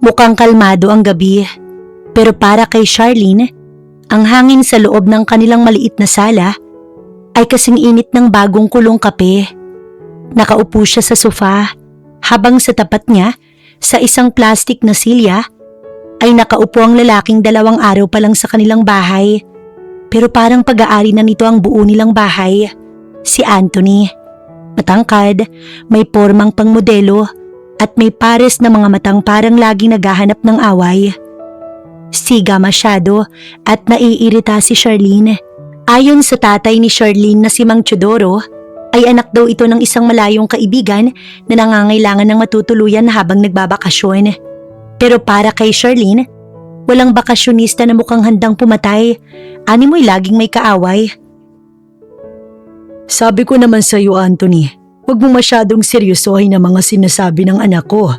Mukhang kalmado ang gabi, pero para kay Charlene, ang hangin sa loob ng kanilang maliit na sala ay kasing init ng bagong kulong kape. Nakaupo siya sa sofa habang sa tapat niya, sa isang plastik na silya, ay nakaupo ang lalaking 2 araw pa lang sa kanilang bahay. Pero parang pag-aari na nito ang buo nilang bahay. Si Anthony. Matangkad, may pormang pangmodelo at may pares na mga matang parang laging naghahanap ng away. Siga masyado at naiirita si Charlene. Ayon sa tatay ni Charlene na si Mang Teodoro, ay anak daw ito ng isang malayong kaibigan na nangangailangan ng matutuluyan habang nagbabakasyon. Pero para kay Charlene, walang bakasyonista na mukhang handang pumatay. Ani mo'y laging may kaaway. Sabi ko naman sa iyo, Anthony, huwag mo masyadong seryosohin ang mga sinasabi ng anak ko.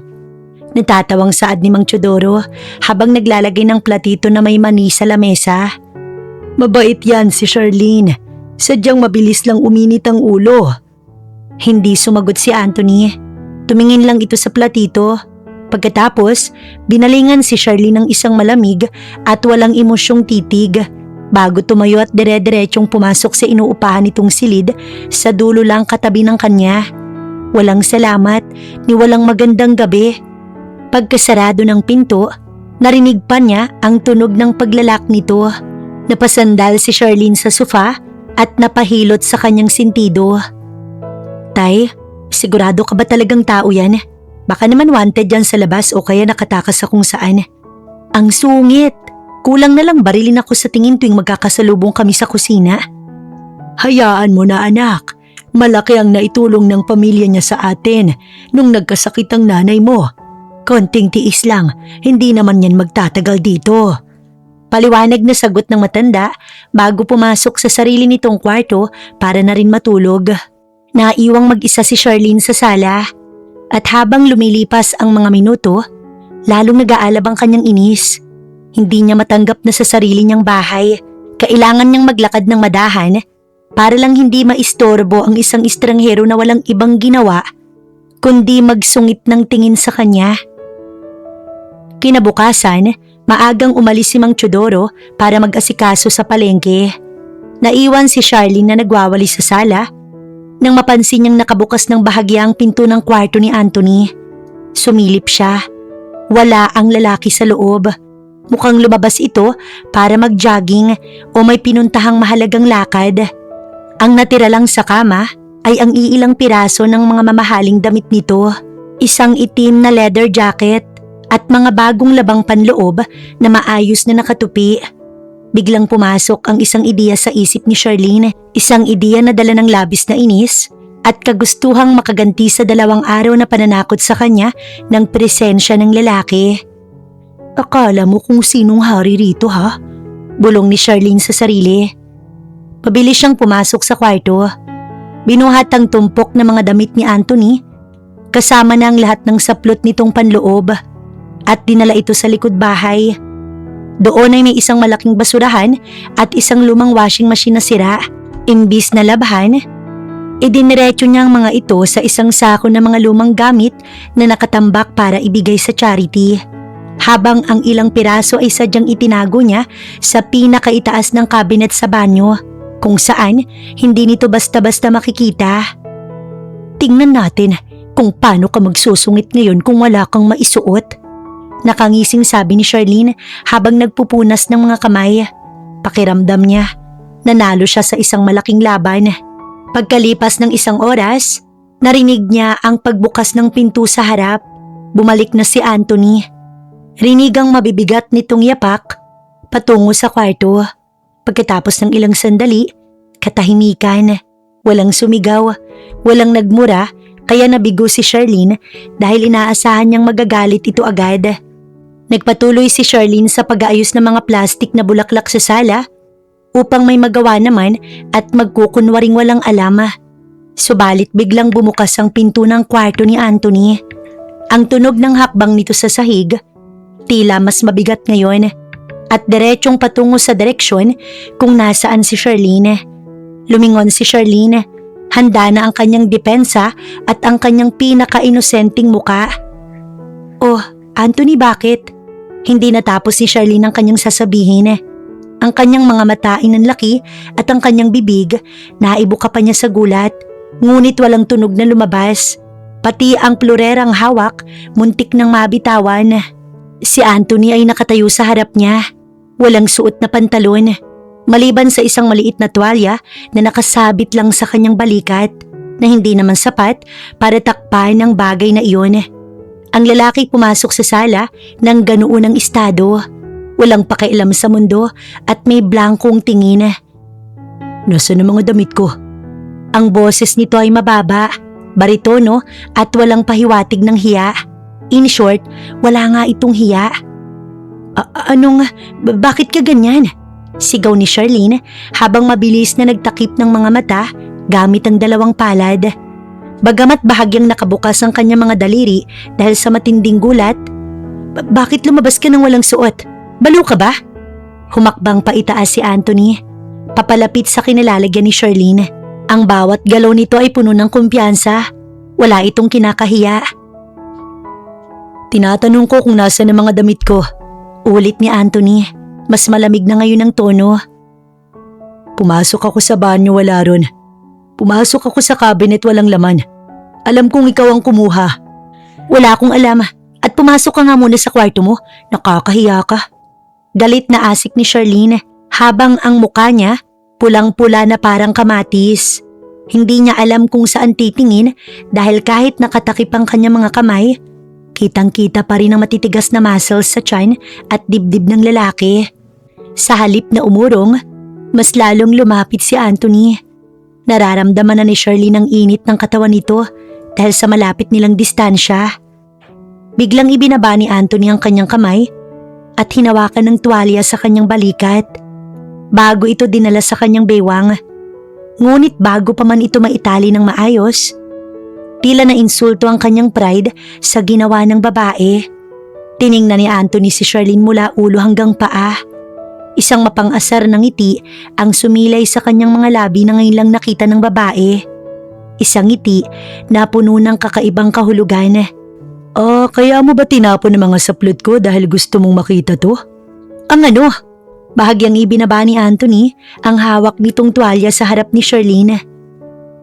Natatawang saad ni Mang Teodoro habang naglalagay ng platito na may mani sa lamesa. Mabait yan si Charlene. Sadyang mabilis lang uminit ang ulo. Hindi sumagot si Anthony. Tumingin lang ito sa platito. Pagkatapos, binalingan si Charlene ng isang malamig at walang emosyong titig bago tumayo at dire-diretsong pumasok sa inuupahan nitong silid sa dulo lang katabi ng kanya. Walang salamat ni walang magandang gabi. Pagkasarado ng pinto, narinig pa niya ang tunog ng paglalak nito. Napasandal si Charlene sa sofa at napahilot sa kanyang sentido. Tay, sigurado ka ba talagang tao yan? Baka naman wanted yan sa labas o kaya nakatakas sa kung saan. Ang sungit! Kulang na lang barilin ako sa tingin tuwing magkakasalubong kami sa kusina. Hayaan mo na anak. Malaki ang naitulong ng pamilya niya sa atin nung nagkasakit ang nanay mo. Konting tiis lang, hindi naman yan magtatagal dito. Paliwanag na sagot ng matanda bago pumasok sa sarili nitong kwarto para na rin matulog. Naiwang mag-isa si Charlene sa sala at habang lumilipas ang mga minuto, lalong nag-aalab ang kanyang inis. Hindi niya matanggap na sa sarili niyang bahay. Kailangan niyang maglakad ng madahan para lang hindi maistorbo ang isang estranghero na walang ibang ginawa kundi magsungit ng tingin sa kanya. Kinabukasan, maagang umalis si Mang Teodoro para mag-asikaso sa palengke. Naiwan si Charlene na nagwawali sa sala nang mapansin niyang nakabukas ng bahagya ang pinto ng kwarto ni Anthony. Sumilip siya. Wala ang lalaki sa loob. Mukhang lumabas ito para mag-jogging o may pinuntahang mahalagang lakad. Ang natira lang sa kama ay ang iilang piraso ng mga mamahaling damit nito. Isang itim na leather jacket at mga bagong labang panloob na maayos na nakatupi. Biglang pumasok ang isang ideya sa isip ni Charlene. Isang ideya na dala ng labis na inis at kagustuhang makaganti sa 2 araw na pananakot sa kanya ng presensya ng lalaki. Akala mo kung sinong hari rito ha? Bulong ni Charlene sa sarili. Pabilis siyang pumasok sa kwarto. Binuhat ang tumpok na mga damit ni Anthony kasama na ang lahat ng saplot nitong panloob at dinala ito sa likod bahay. Doon ay may isang malaking basurahan at isang lumang washing machine na sira. Imbis na labhan, idiniretso niya ang mga ito sa isang sako ng mga lumang gamit na nakatambak para ibigay sa charity. Habang ang ilang piraso ay sadyang itinago niya sa pinakaitaas ng cabinet sa banyo, kung saan hindi nito basta-basta makikita. Tingnan natin kung paano ka magsusungit ngayon kung wala kang maisuot. Nakangising sabi ni Charlene habang nagpupunas ng mga kamay. Pakiramdam niya, nanalo siya sa isang malaking laban. Pagkalipas ng 1 oras, narinig niya ang pagbukas ng pinto sa harap. Bumalik na si Anthony. Rinigang mabibigat nitong yapak patungo sa kwarto. Pagkatapos ng ilang sandali, katahimikan. Walang sumigaw, walang nagmura, kaya nabigo si Charlene dahil inaasahan niyang magagalit ito agad. Nagpatuloy si Charlene sa pag-aayos ng mga plastik na bulaklak sa sala upang may magawa naman at magkukunwaring walang alam. Subalit biglang bumukas ang pinto ng kwarto ni Anthony. Ang tunog ng hakbang nito sa sahig, tila mas mabigat ngayon at diretsong patungo sa direksyon kung nasaan si Charlene. Lumingon si Charlene, handa na ang kanyang depensa at ang kanyang pinaka-inosenteng muka. Oh, Anthony, bakit? Hindi natapos ni Charlene ang kanyang sasabihin. Ang kanyang mga mata ay nanlaki at ang kanyang bibig, naibuka pa niya sa gulat. Ngunit walang tunog na lumabas. Pati ang plurerang hawak, muntik nang mabitawan. Si Anthony ay nakatayo sa harap niya. Walang suot na pantalon. Maliban sa isang maliit na tuwalya na nakasabit lang sa kanyang balikat na hindi naman sapat para takpan ang bagay na iyon. Ang lalaki pumasok sa sala ng ganoon ang estado. Walang pakialam sa mundo at may blankong tingin. Nasaan ang mga damit ko? Ang boses nito ay mababa, baritono at walang pahiwatig ng hiya. In short, wala nga itong hiya. Bakit ka ganyan? Sigaw ni Charlene habang mabilis na nagtakip ng mga mata gamit ang dalawang palad. Bagamat bahagyang nakabukas ang kanyang mga daliri dahil sa matinding gulat, bakit lumabas ka ng walang suot? Balo ka ba? Humakbang pa itaas si Anthony, papalapit sa kinalalagyan ni Charlene. Ang bawat galaw nito ay puno ng kumpiyansa. Wala itong kinakahiya. Tinatanong ko kung nasa ang mga damit ko. Ulit ni Anthony. Mas malamig na ngayon ang tono. Pumasok ako sa banyo, wala ron. Pumasok ako sa cabinet, walang laman. Alam kong ikaw ang kumuha. Wala akong alam. At pumasok ka nga muna sa kwarto mo. Nakakahiya ka. Galit na asik ni Charlene habang ang mukha niya pulang-pula na parang kamatis. Hindi niya alam kung saan titingin dahil kahit nakatakip ang kanyang mga kamay, kitang-kita pa rin ang matitigas na muscles sa tiyan at dibdib ng lalaki. Sa halip na umurong, mas lalong lumapit si Anthony. Nararamdaman na ni Charlene ang init ng katawan nito dahil sa malapit nilang distansya. Biglang ibinaba ni Anthony ang kanyang kamay at hinawakan ng tuwalya sa kanyang balikat bago ito dinala sa kanyang bewang. Ngunit bago pa man ito maitali ng maayos, tila na insulto ang kanyang pride sa ginawa ng babae. Tiningnan ni Anthony si Charlene mula ulo hanggang paa. Isang mapang-asar ng ngiti ang sumilay sa kanyang mga labi na ngayon lang nakita ng babae. Isang ngiti na puno ng kakaibang kahulugan. Kaya mo ba tinapon ang mga saplot ko dahil gusto mong makita to? Ang ano? Bahagyang ibinaba ni Anthony ang hawak nitong tuwalya sa harap ni Charlene.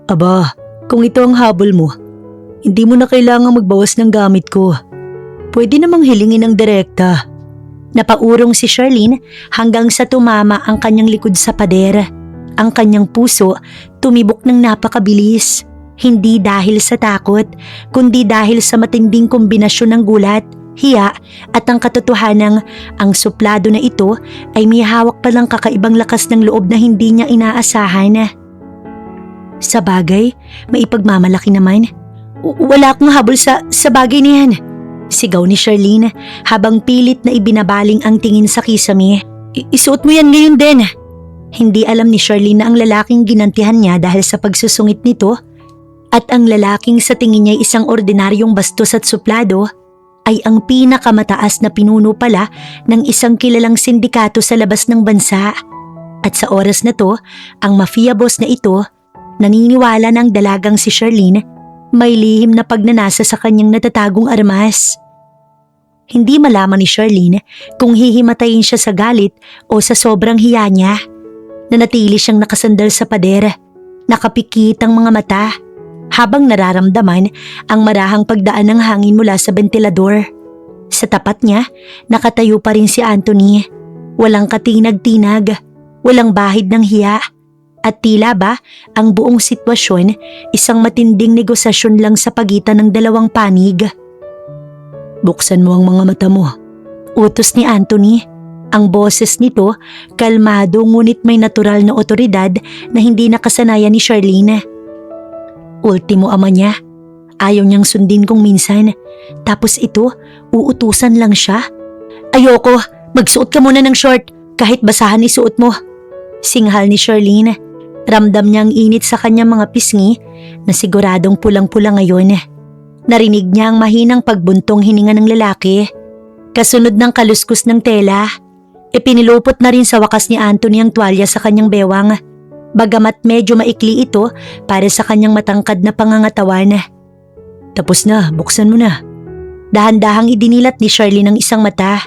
Aba, kung ito ang habol mo, hindi mo na kailangang magbawas ng gamit ko. Pwede namang hilingin ng direkta. Napaurong si Charlene hanggang sa tumama ang kanyang likod sa pader. Ang kanyang puso tumibok ng napakabilis. Hindi dahil sa takot, kundi dahil sa matinding kombinasyon ng gulat, hiya at ang katotohanang ang suplado na ito ay may hawak palang kakaibang lakas ng loob na hindi niya inaasahan. Sa bagay, maipagmamalaki naman. Wala akong habol sa bagay niyan. Sigaw ni Charlene habang pilit na ibinabaling ang tingin sa kisame. Isuot mo yan ngayon din. Hindi alam ni Charlene na ang lalaking ginantihan niya dahil sa pagsusungit nito at ang lalaking sa tingin niya isang ordinaryong bastos at suplado ay ang pinakamataas na pinuno pala ng isang kilalang sindikato sa labas ng bansa. At sa oras na to, ang mafia boss na ito naniniwala ng dalagang si Charlene may lihim na pagnanasa sa kanyang natatagong armas. Hindi malaman ni Charlene kung hihimatayin siya sa galit o sa sobrang hiya niya. Nanatili siyang nakasandal sa pader, nakapikit ang mga mata, habang nararamdaman ang marahang pagdaan ng hangin mula sa bentilador. Sa tapat niya, nakatayo pa rin si Anthony. Walang katinag-tinag, walang bahid ng hiya. At tila ba ang buong sitwasyon isang matinding negosasyon lang sa pagitan ng dalawang panig. Buksan mo ang mga mata mo. Utos ni Anthony. Ang boses nito, kalmado ngunit may natural na otoridad na hindi nakasanayan ni Charlene. Ultimo ama niya. Ayaw niyang sundin kung minsan. Tapos ito, uutusan lang siya. Ayoko, magsuot ka muna ng short kahit basahan isuot mo. Singhal ni Charlene. Ramdam niya ang init sa kanyang mga pisngi na siguradong pulang-pula ngayon. Narinig niya ang mahinang pagbuntong hininga ng lalaki. Kasunod ng kaluskus ng tela, ipinilupot na rin sa wakas ni Anthony ang tuwalya sa kanyang bewang. Bagamat medyo maikli ito para sa kanyang matangkad na pangangatawan. Tapos na, buksan mo na. Dahan-dahang idinilat ni Charlene ang isang mata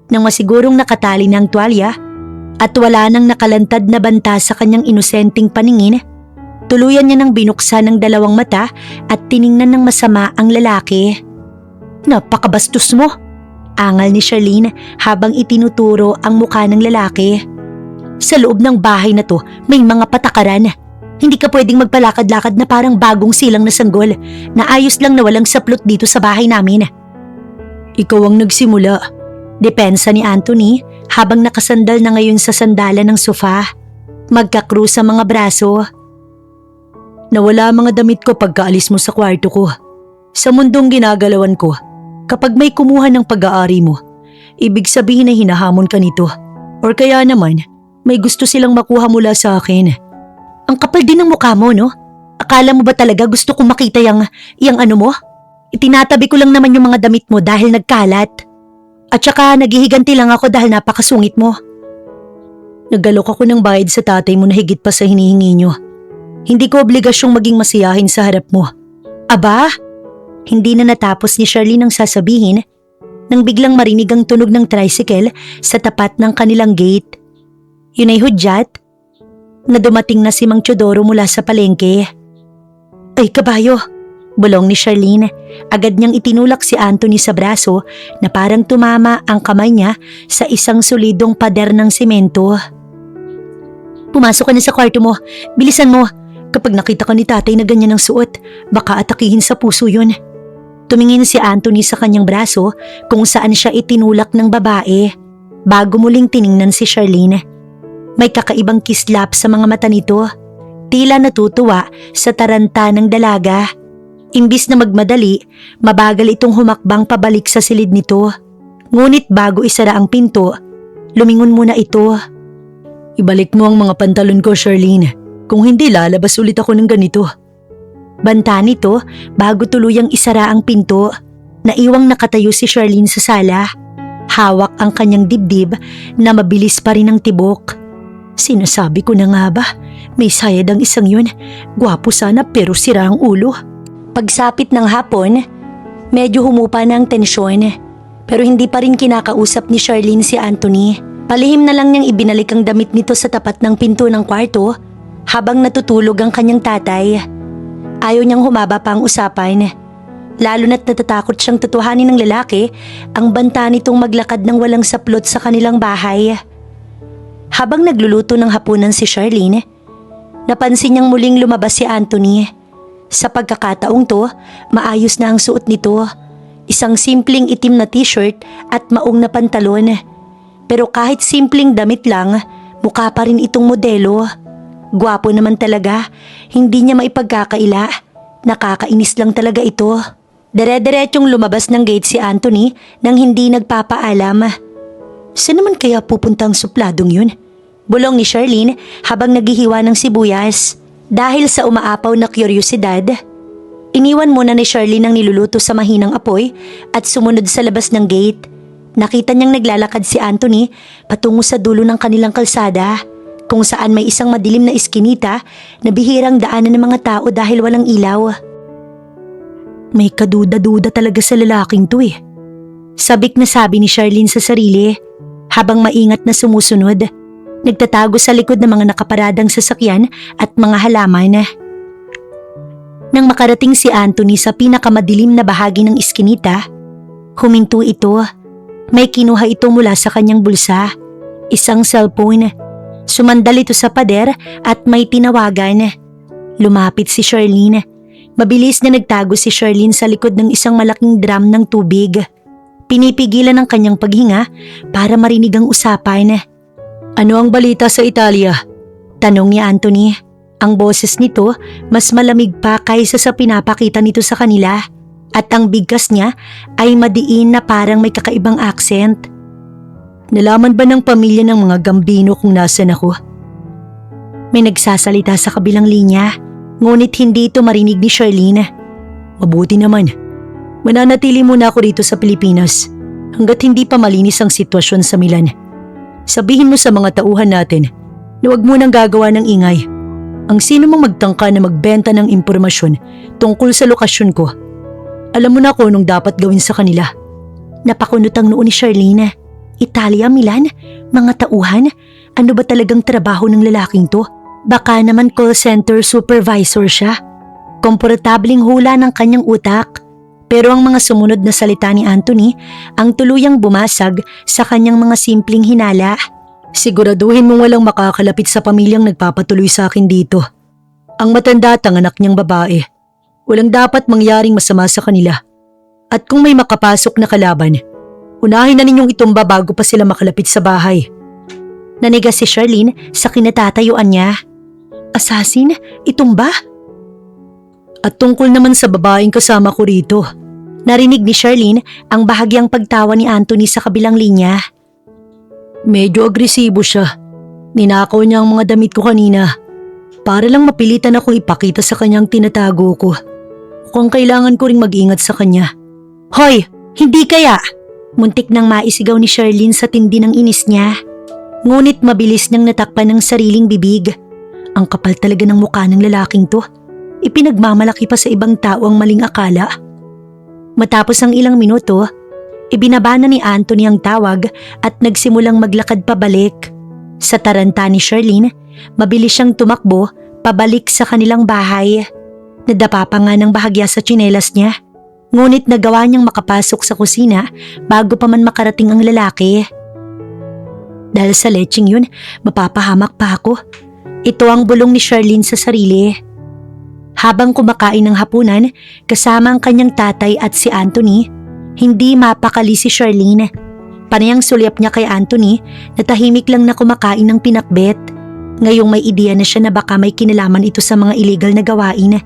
nang masigurong nakatali ng tuwalya at wala nang nakalantad na banta sa kanyang inosenteng paningin. Tuluyan niya nang binuksan ang dalawang mata at tiningnan ng masama ang lalaki. "Napakabastos mo," angal ni Charlene habang itinuturo ang mukha ng lalaki. "Sa loob ng bahay na to may mga patakaran. Hindi ka pwedeng magpalakad-lakad na parang bagong silang na sanggol na ayos lang na walang saplot dito sa bahay namin." "Ikaw ang nagsimula," depensa ni Anthony habang nakasandal na ngayon sa sandalan ng sofa. Magka-cross sa mga braso. "Nawala ang mga damit ko pagkaalis mo sa kwarto ko. Sa mundong ginagalawan ko, kapag may kumuha ng pag-aari mo, ibig sabihin na hinahamon ka nito. Or kaya naman, may gusto silang makuha mula sa akin." "Ang kapal din ng mukha mo, no? Akala mo ba talaga gusto kong makita yung ano mo? Itinatabi ko lang naman yung mga damit mo dahil nagkalat. At saka naghihiganti lang ako dahil napakasungit mo." "Nagalok ako ng bayad sa tatay mo na higit pa sa hinihingi nyo. Hindi ko obligasyong maging masiyahin sa harap mo." "Aba?" Hindi na natapos ni Charlene ang sasabihin nang biglang marinig ang tunog ng tricycle sa tapat ng kanilang gate. Yun ay hudyat na dumating na si Mang Teodoro mula sa palengke. "Ay, kabayo!" bulong ni Charlene. Agad niyang itinulak si Anthony sa braso na parang tumama ang kamay niya sa isang solidong pader ng semento. "Pumasok ka na sa kwarto mo. Bilisan mo. Kapag nakita ka ni tatay na ganyan ang suot, baka atakihin sa puso yun." Tumingin si Anthony sa kanyang braso kung saan siya itinulak ng babae bago muling tiningnan si Charlene. May kakaibang kislap sa mga mata nito. Tila natutuwa sa taranta ng dalaga. Imbis na magmadali, mabagal itong humakbang pabalik sa silid nito. Ngunit bago isara ang pinto, lumingon muna ito. "Ibalik mo ang mga pantalon ko, Charlene. Kung hindi, lalabas ulit ako ng ganito." Banta nito bago tuluyang isara ang pinto. Naiwang nakatayo si Charlene sa sala. Hawak ang kanyang dibdib na mabilis pa rin ang tibok. "Sinasabi ko na nga ba, may sayad ang isang yun. Gwapo sana pero sira ang ulo." Pagsapit ng hapon, medyo humupa na ang tensyon. Pero hindi pa rin kinakausap ni Charlene si Anthony. Palihim na lang niyang ibinalik ang damit nito sa tapat ng pinto ng kwarto habang natutulog ang kanyang tatay. Ayaw niyang humaba pa ang usapan. Lalo na't natatakot siyang tutuhanin ng lalaki ang banta nitong maglakad ng walang saplot sa kanilang bahay. Habang nagluluto ng hapunan si Charlene, napansin niyang muling lumabas si Anthony. Sa pagkakataong to, maayos na ang suot nito. Isang simpleng itim na t-shirt at maong na pantalon. Pero kahit simpleng damit lang, mukha pa rin itong modelo. Gwapo naman talaga, hindi niya maipagkakaila. Nakakainis lang talaga ito. Dire-diretsyong lumabas ng gate si Anthony nang hindi nagpapaalam. Saan naman kaya pupunta ang supladong yun? Bulong ni Charlene habang naghihiwa ng sibuyas. Dahil sa umaapaw na kuryosidad, iniwan muna ni Charlene ang niluluto sa mahinang apoy at sumunod sa labas ng gate. Nakita niyang naglalakad si Anthony patungo sa dulo ng kanilang kalsada, kung saan may isang madilim na iskinita na bihirang daanan ng mga tao dahil walang ilaw. May kaduda-duda talaga sa lalaking to eh. Sabik na sabi ni Charlene sa sarili habang maingat na sumusunod. Nagtatago sa likod ng mga nakaparadang sasakyan at mga halaman. Nang makarating si Anthony sa pinakamadilim na bahagi ng iskinita, huminto ito. May kinuha ito mula sa kanyang bulsa. Isang cellphone. Sumandal ito sa pader at may tinawagan. Lumapit si Charlene. Mabilis na nagtago si Charlene sa likod ng isang malaking drum ng tubig. Pinipigilan ang kanyang paghinga para marinig ang usapan. "Ano ang balita sa Italia?" tanong ni Anthony. Ang boses nito mas malamig pa kaysa sa pinapakita nito sa kanila at ang bigkas niya ay madiin na parang may kakaibang accent. "Nalaman ba ng pamilya ng mga Gambino kung nasan ako?" May nagsasalita sa kabilang linya, ngunit hindi ito marinig ni Charlene. "Mabuti naman. Mananatili muna ako rito sa Pilipinas hanggat hindi pa malinis ang sitwasyon sa Milan. Sabihin mo sa mga tauhan natin na huwag mo nang gagawa ng ingay. Ang sino mang magtangka na magbenta ng impormasyon tungkol sa lokasyon ko Alam mo na kung anong dapat gawin sa kanila. Napakunot ang noo ni Charlene. Italia, Milan? Mga tauhan? Ano ba talagang trabaho ng lalaking to? Baka naman call center supervisor siya. Komportabling hula ng kanyang utak. Pero ang mga sumunod na salita ni Anthony ang tuluyang bumasag sa kanyang mga simpleng hinala. Siguraduhin mong walang makakalapit sa pamilyang nagpapatuloy sa akin dito. Ang matanda at ang anak niyang babae. Walang dapat mangyaring masama sa kanila. At kung may makapasok na kalaban, unahin na ninyong itumba bago pa sila makalapit sa bahay. Naniga si Charlene sa kinatatayuan niya. Assassin? Itumba? At tungkol naman sa babaeng kasama ko rito. Narinig ni Charlene ang bahagyang pagtawa ni Anthony sa kabilang linya. Medyo agresibo siya. Ninakaw niya ang mga damit ko kanina. Para lang mapilitan akong ipakita sa kanyang tinatago ko. Kung kailangan ko ring mag-ingat sa kanya. Hoy! Hindi kaya! Muntik nang maisigaw ni Charlene sa tindi ng inis niya. Ngunit mabilis niyang natakpan ng sariling bibig. Ang kapal talaga ng mukha ng lalaking to. Ipinagmamalaki pa sa ibang tao ang maling akala. Matapos ang ilang minuto, ibinaba na ni Anthony ang tawag at nagsimulang maglakad pabalik. Sa taranta ni Charlene, mabilis siyang tumakbo pabalik sa kanilang bahay. Nadapa pa nga ng bahagya sa tsinelas niya. Ngunit nagawa niyang makapasok sa kusina bago pa man makarating ang lalaki. Dahil sa lecheng yun, mapapahamak pa ako. Ito ang bulong ni Charlene sa sarili. Habang kumakain ng hapunan, kasama ang kanyang tatay at si Anthony, hindi mapakali si Charlene. Panay ang sulyap niya kay Anthony na tahimik lang na kumakain ng pinakbet. Ngayong may ideya na siya na baka may kinalaman ito sa mga illegal na gawain.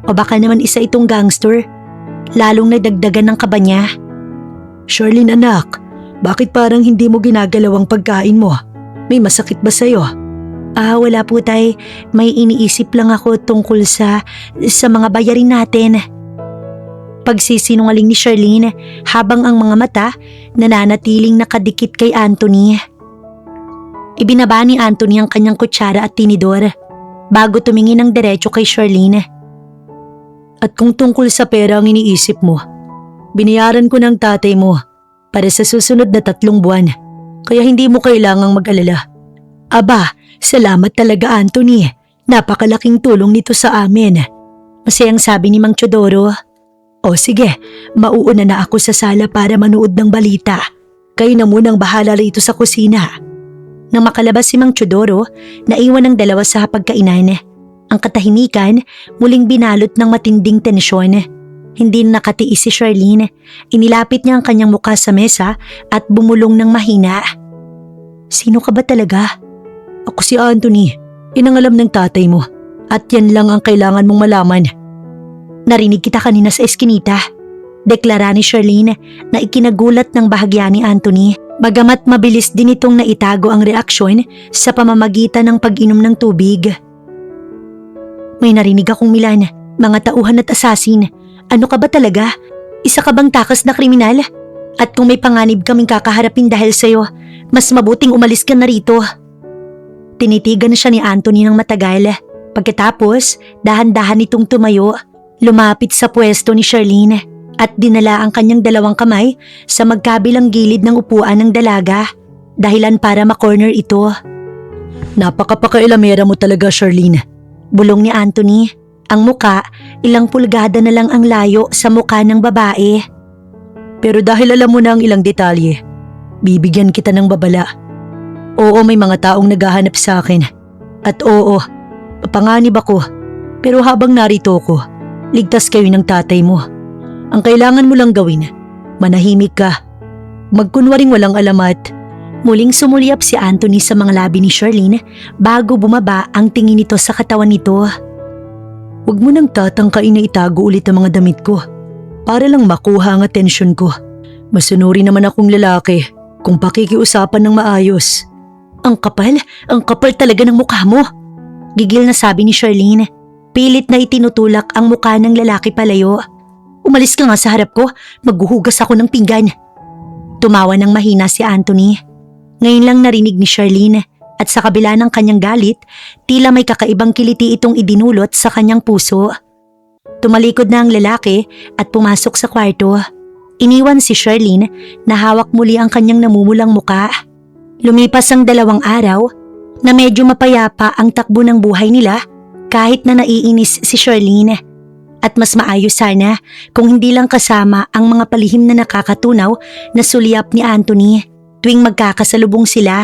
O baka naman isa itong gangster. Lalong nadagdagan ng kaba niya. Charlene anak, bakit parang hindi mo ginagalaw ang pagkain mo? May masakit ba sa'yo? Wala po tay. May iniisip lang ako tungkol sa mga bayarin natin. Pagsisinungaling ni Charlene habang ang mga mata nananatiling nakadikit kay Anthony. Ibinaba ni Anthony ang kanyang kutsara at tinidor bago tumingin ng diretso kay Charlene. At kung tungkol sa pera ang iniisip mo, binayaran ko ng tatay mo para sa susunod na 3 buwan, kaya hindi mo kailangang mag-alala. Aba, salamat talaga Anthony. Napakalaking tulong nito sa amin. Masayang sabi ni Mang Chodoro. O sige, mauuna na ako sa sala para manood ng balita. Kayo na munang bahala rito sa kusina. Nang makalabas si Mang Chodoro, naiwan ang dalawa sa hapagkainan. Ang katahimikan muling binalot ng matinding tensyon. Hindi nakatiis si Charlene. Inilapit niya ang kanyang mukha sa mesa at bumulong ng mahina. Sino ka ba talaga? Ako si Anthony. Yan ang alam ng tatay mo. At yan lang ang kailangan mong malaman. Narinig kita kanina sa eskinita. Deklara ni Charlene na ikinagulat ng bahagya ni Anthony. Bagamat mabilis din itong naitago ang reaksyon sa pamamagitan ng pag-inom ng tubig. May narinig akong Milan, mga tauhan at asasin. Ano ka ba talaga? Isa ka bang takas na kriminal? At kung may panganib kaming kakaharapin dahil sa'yo, mas mabuting umalis ka na rito. Tinitigan siya ni Anthony ng matagal. Pagkatapos, dahan-dahan itong tumayo, lumapit sa pwesto ni Charlene at dinala ang kanyang 2 kamay sa magkabilang gilid ng upuan ng dalaga, dahilan para makorner ito. Napakapakailamera mo talaga, Charlene. Bulong ni Anthony. Ang muka, ilang pulgada na lang ang layo sa muka ng babae. Pero dahil alam mo na ang ilang detalye, bibigyan kita ng babala. Oo, may mga taong naghahanap sa akin. At oo, papanganib ako. Pero habang narito ko, ligtas kayo ng tatay mo. Ang kailangan mo lang gawin, manahimik ka. Magkunwaring walang alamat. Muling sumulyap si Anthony sa mga labi ni Charlene bago bumaba ang tingin nito sa katawan nito. Huwag mo nang tatangkain na itago ulit ang mga damit ko para lang makuha ang atensyon ko. Masunuri naman akong lalaki kung pakikiusapan ng maayos. Ang kapal talaga ng mukha mo. Gigil na sabi ni Charlene. Pilit na itinutulak ang mukha ng lalaki palayo. Umalis ka nga sa harap ko, maghuhugas ako ng pinggan. Tumawa ng mahina si Anthony. Ngayon lang narinig ni Charlene at sa kabila ng kanyang galit, tila may kakaibang kiliti itong idinulot sa kanyang puso. Tumalikod na ang lalaki at pumasok sa kwarto. Iniwan si Charlene na hawak muli ang kanyang namumulang muka. Lumipas ang 2 araw na medyo mapayapa ang takbo ng buhay nila kahit na naiinis si Charlene. At mas maayos sana kung hindi lang kasama ang mga palihim na nakakatunaw na sulyap ni Anthony tuwing magkakasalubong sila.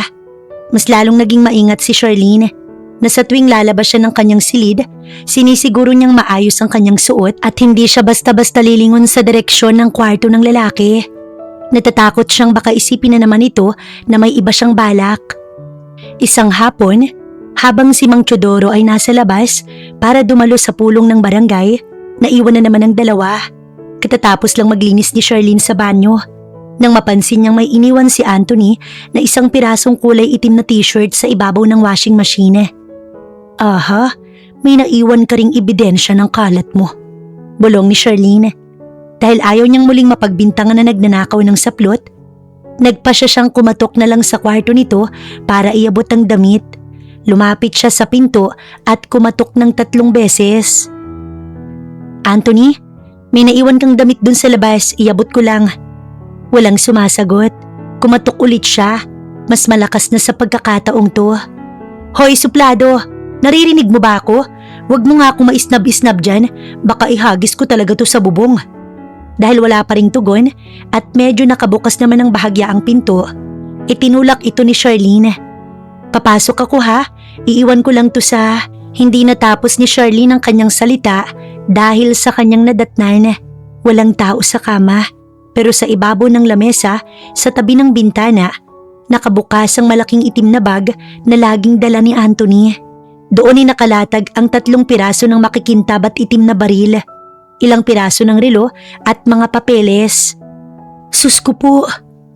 Mas lalong naging maingat si Charlene na sa tuwing lalabas siya ng kanyang silid, sinisiguro niyang maayos ang kanyang suot at hindi siya basta-basta lilingon sa direksyon ng kwarto ng lalaki. Natatakot siyang baka isipin na naman ito na may iba siyang balak. Isang hapon, habang si Mang Teodoro ay nasa labas para dumalo sa pulong ng barangay, naiwan na naman ang 2. Katatapos lang maglinis ni Charlene sa banyo nang mapansin niyang may iniwan si Anthony na isang pirasong kulay itim na t-shirt sa ibabaw ng washing machine. Aha, may naiwan ka ring ebidensya ng kalat mo, bulong ni Charlene. Dahil ayaw niyang muling mapagbintangan na nagnanakaw ng saplot, nagpa siyang kumatok na lang sa kwarto nito para iabot ang damit. Lumapit siya sa pinto at kumatok ng 3 beses. Anthony, may naiwan kang damit dun sa labas, iabot ko lang. Walang sumasagot. Kumatok ulit siya, mas malakas na sa pagkakataong to. Hoy suplado, naririnig mo ba ako? Huwag mo nga akong maisnab-isnab dyan, baka ihagis ko talaga to sa bubong. Dahil wala pa ring tugon at medyo nakabukas naman ang bahagya ang pinto, itinulak ito ni Charlene. Papasok ako ha, iiwan ko lang to sa… Hindi natapos ni Charlene ang kanyang salita dahil sa kanyang nadatnan. Walang tao sa kama, pero sa ibabaw ng lamesa, sa tabi ng bintana, nakabukas ang malaking itim na bag na laging dala ni Anthony. Doon ay nakalatag ang 3 piraso ng makikintab at itim na baril, ilang piraso ng relo at mga papeles. Sus ko po,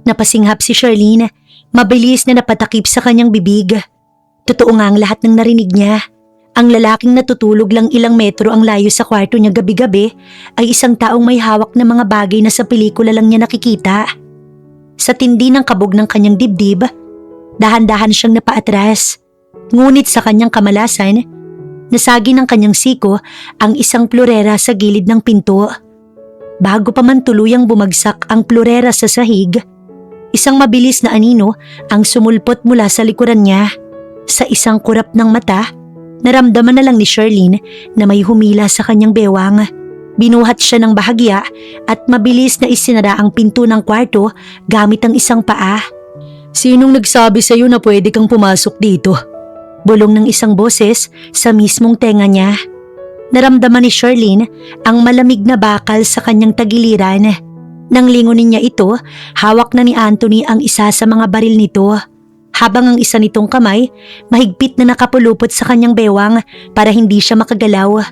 napasinghap si Charlene, mabilis na napatakip sa kanyang bibig. Totoo nga ang lahat ng narinig niya. Ang lalaking natutulog lang ilang metro ang layo sa kwarto niya gabi-gabi ay isang taong may hawak na mga bagay na sa pelikula lang niya nakikita. Sa tindi ng kabog ng kanyang dibdib, dahan-dahan siyang napaatras. Ngunit sa kanyang kamalasan, nasagi ng kanyang siko ang isang plurera sa gilid ng pinto. Bago pa man tuluyang bumagsak ang plurera sa sahig, isang mabilis na anino ang sumulpot mula sa likuran niya. Sa isang kurap ng mata, naramdaman na lang ni Charlene na may humila sa kanyang bewang. Binuhat siya ng bahagya at mabilis na isinara ang pinto ng kwarto gamit ang isang paa. Sinong nagsabi sa'yo na pwede kang pumasok dito? Bulong ng isang boses sa mismong tenga niya. Naramdaman ni Charlene ang malamig na bakal sa kanyang tagiliran. Nang lingunin niya ito, hawak na ni Anthony ang isa sa mga baril nito. Habang ang isa nitong kamay, mahigpit na nakapulupot sa kanyang bewang para hindi siya makagalaw.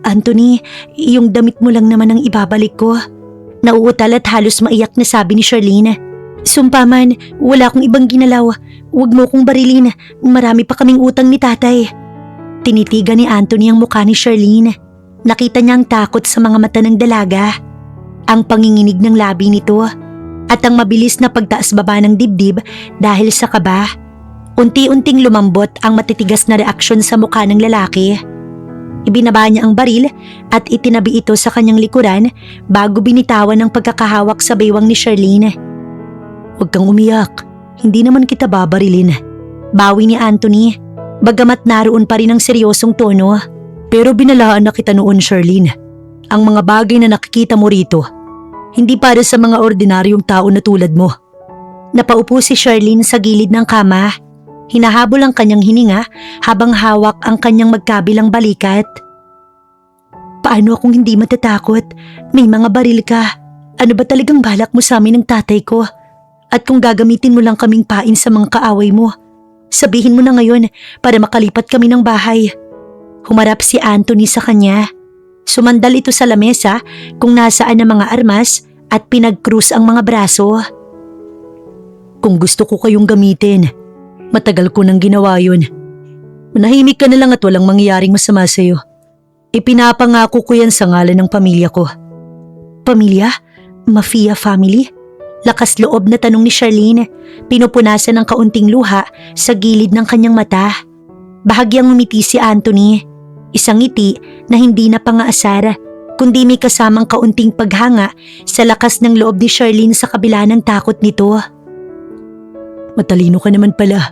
Anthony, yung damit mo lang naman ang ibabalik ko. Nauutal at halos maiyak na sabi ni Charlene. Sumpa man, wala akong ibang ginalaw. Huwag mo kong barilin, marami pa kaming utang ni tatay. Tinitigan ni Anthony ang mukha ni Charlene. Nakita niya ang takot sa mga mata ng dalaga, ang panginginig ng labi nito, at ang mabilis na pagtaas-baba ng dibdib dahil sa kaba. Unti-unting lumambot ang matitigas na reaksyon sa mukha ng lalaki. Ibinaba niya ang baril at itinabi ito sa kanyang likuran bago binitawan ang pagkakahawak sa baywang ni Charlene. Huwag kang umiyak, hindi naman kita babarilin. Bawi ni Anthony, bagamat naroon pa rin ang seryosong tono. Pero binalaan na kita noon, Charlene. Ang mga bagay na nakikita mo rito, hindi para sa mga ordinaryong tao na tulad mo. Napaupo si Charlene sa gilid ng kama. Hinahabol ang kanyang hininga habang hawak ang kanyang magkabilang balikat. Paano akong hindi matatakot? May mga baril ka. Ano ba talagang balak mo sa amin ng tatay ko? At kung gagamitin mo lang kaming pain sa mga kaaway mo, sabihin mo na ngayon para makalipat kami ng bahay. Humarap si Anthony sa kanya. Sumandal ito sa lamesa kung nasaan ang mga armas at pinag-krus ang mga braso. Kung gusto ko kayong gamitin, matagal ko nang ginawa yun. Manahimik ka na lang at walang mangyayaring masama sa'yo. Ipinapangako ko yan sa ngalan ng pamilya ko. Pamilya? Mafia family? Lakas loob na tanong ni Charlene, pinupunasan ng kaunting luha sa gilid ng kanyang mata. Bahagyang umiti si Anthony. Isang ngiti na hindi na pangaasar kundi may kasamang kaunting paghanga sa lakas ng loob ni Charlene sa kabila ng takot nito. Matalino ka naman pala,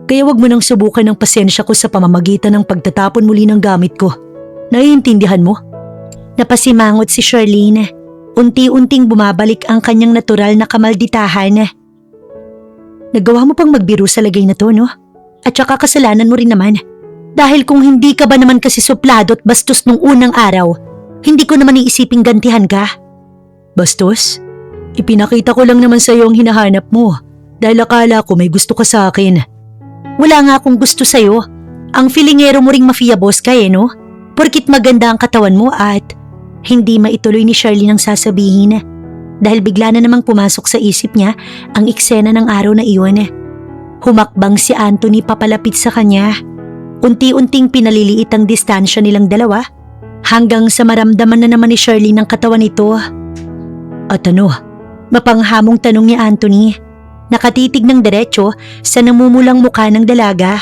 kaya wag mo nang subukan ang pasensya ko sa pamamagitan ng pagtatapon muli ng gamit ko. Naiintindihan mo? Napasimangot si Charlene. Unti-unting bumabalik ang kanyang natural na kamalditahan. Nagawa mo pang magbiro sa lagay na to, no? At saka kasalanan mo rin naman. Dahil kung hindi ka ba naman kasi suplado at bastos nung unang araw, hindi ko naman iisiping gantihan ka. Bastos? Ipinakita ko lang naman sa iyo ang hinahanap mo dahil akala ko may gusto ka sa akin. Wala nga akong gusto sa iyo. Ang filingero mo ring mafia boss ka no? Porkit maganda ang katawan mo at hindi maituloy ni Charlene ang sasabihin dahil bigla na namang pumasok sa isip niya ang eksena ng araw na iyon. Humakbang si Anthony papalapit sa kanya. Unti-unting pinaliliit ang distansya nilang dalawa hanggang sa maramdaman na naman ni Charlene ang katawan nito. At ano? Mapanghamong tanong ni Anthony. Nakatitig ng diretsyo sa namumulang mukha ng dalaga.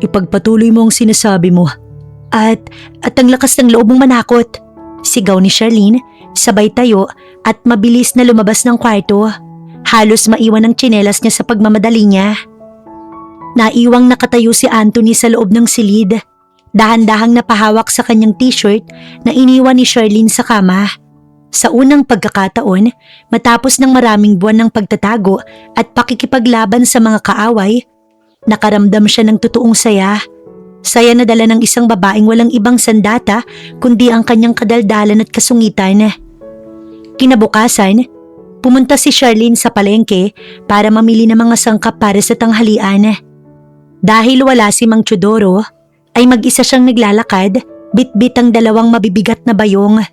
Ipagpatuloy mo ang sinasabi mo. At ang lakas ng loob mong manakot. Sigaw ni Charlene, sabay tayo at mabilis na lumabas ng kwarto. Halos maiwan ang tsinelas niya sa pagmamadali niya. Naiwang nakatayo si Anthony sa loob ng silid. Dahan-dahang napahawak sa kanyang t-shirt na iniwan ni Charlene sa kama. Sa unang pagkakataon, matapos ng maraming buwan ng pagtatago at pakikipaglaban sa mga kaaway, nakaramdam siya ng totoong saya. Saya na dala ng isang babaeng walang ibang sandata kundi ang kanyang kadaldalan at kasungitan. Kinabukasan, pumunta si Charlene sa palengke para mamili ng mga sangkap para sa tanghalian. Dahil wala si Mang Teodoro, ay mag-isa siyang naglalakad, bit-bit ang dalawang mabibigat na bayong.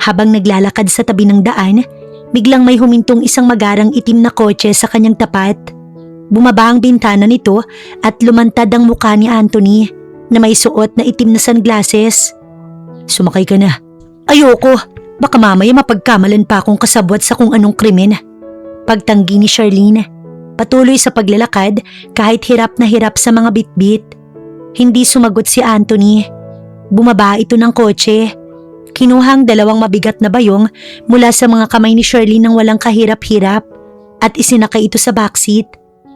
Habang naglalakad sa tabi ng daan, biglang may humintong isang magarang itim na kotse sa kanyang tapat. Bumaba ang bintana nito at lumantad ang mukha ni Anthony na may suot na itim na sunglasses. Sumakay ka na. Ayoko, baka mamaya mapagkamalan pa akong kasabwat sa kung anong krimen. Pagtanggi ni Charlene, patuloy sa paglalakad kahit hirap na hirap sa mga bitbit. Hindi sumagot si Anthony. Bumaba ito ng kotse. Kinuha ang dalawang mabigat na bayong mula sa mga kamay ni Charlene nang walang kahirap-hirap at isinakay ito sa backseat.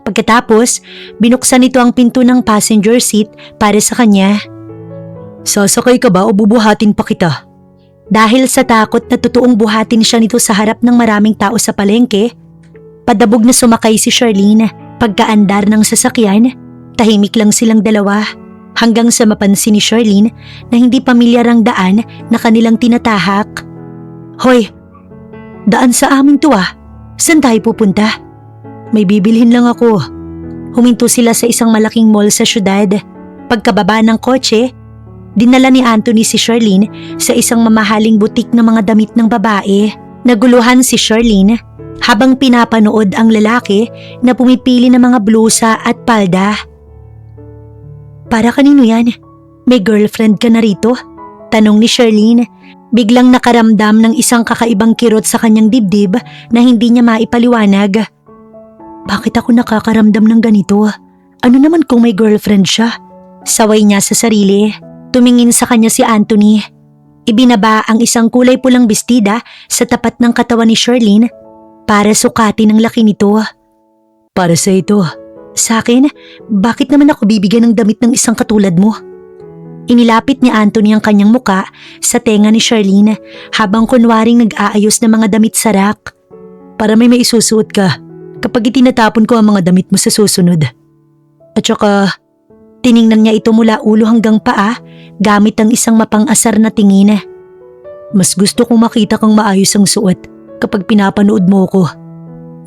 Pagkatapos, binuksan ito ang pinto ng passenger seat para sa kanya. Sasakay ka ba o bubuhatin pa kita? Dahil sa takot na totoong buhatin siya nito sa harap ng maraming tao sa palengke, padabog na sumakay si Charlene. Pagkaandar ng sasakyan, tahimik lang silang dalawa hanggang sa mapansin ni Charlene na hindi pamilyar ang daan na kanilang tinatahak. Hoy, daan sa amin to ah. Saan tayo pupunta? May bibilhin lang ako. Huminto sila sa isang malaking mall sa syudad. Pagkababa ng kotse, dinala ni Anthony si Charlene sa isang mamahaling butik ng mga damit ng babae. Naguluhan si Charlene habang pinapanood ang lalaki na pumipili ng mga blusa at palda. Para kanino yan? May girlfriend ka na rito? Tanong ni Charlene. Biglang nakaramdam ng isang kakaibang kirot sa kanyang dibdib na hindi niya maipaliwanag. Bakit ako nakakaramdam ng ganito? Ano naman kung may girlfriend siya? Saway niya sa sarili. Tumingin sa kanya si Anthony. Ibinaba ang isang kulay pulang bestida sa tapat ng katawan ni Charlene para sukatin ang laki nito. Para sa ito. Sa akin, bakit naman ako bibigyan ng damit ng isang katulad mo? Inilapit ni Anthony ang kanyang muka sa tenga ni Charlene habang kunwaring nag-aayos ng mga damit sa rack. Para may maisusuot ka kapag itinatapon ko ang mga damit mo sa susunod. At saka, tiningnan niya ito mula ulo hanggang paa gamit ang isang mapang-asar na tingin. Mas gusto kong makita kang maayos ang suot kapag pinapanood mo ko.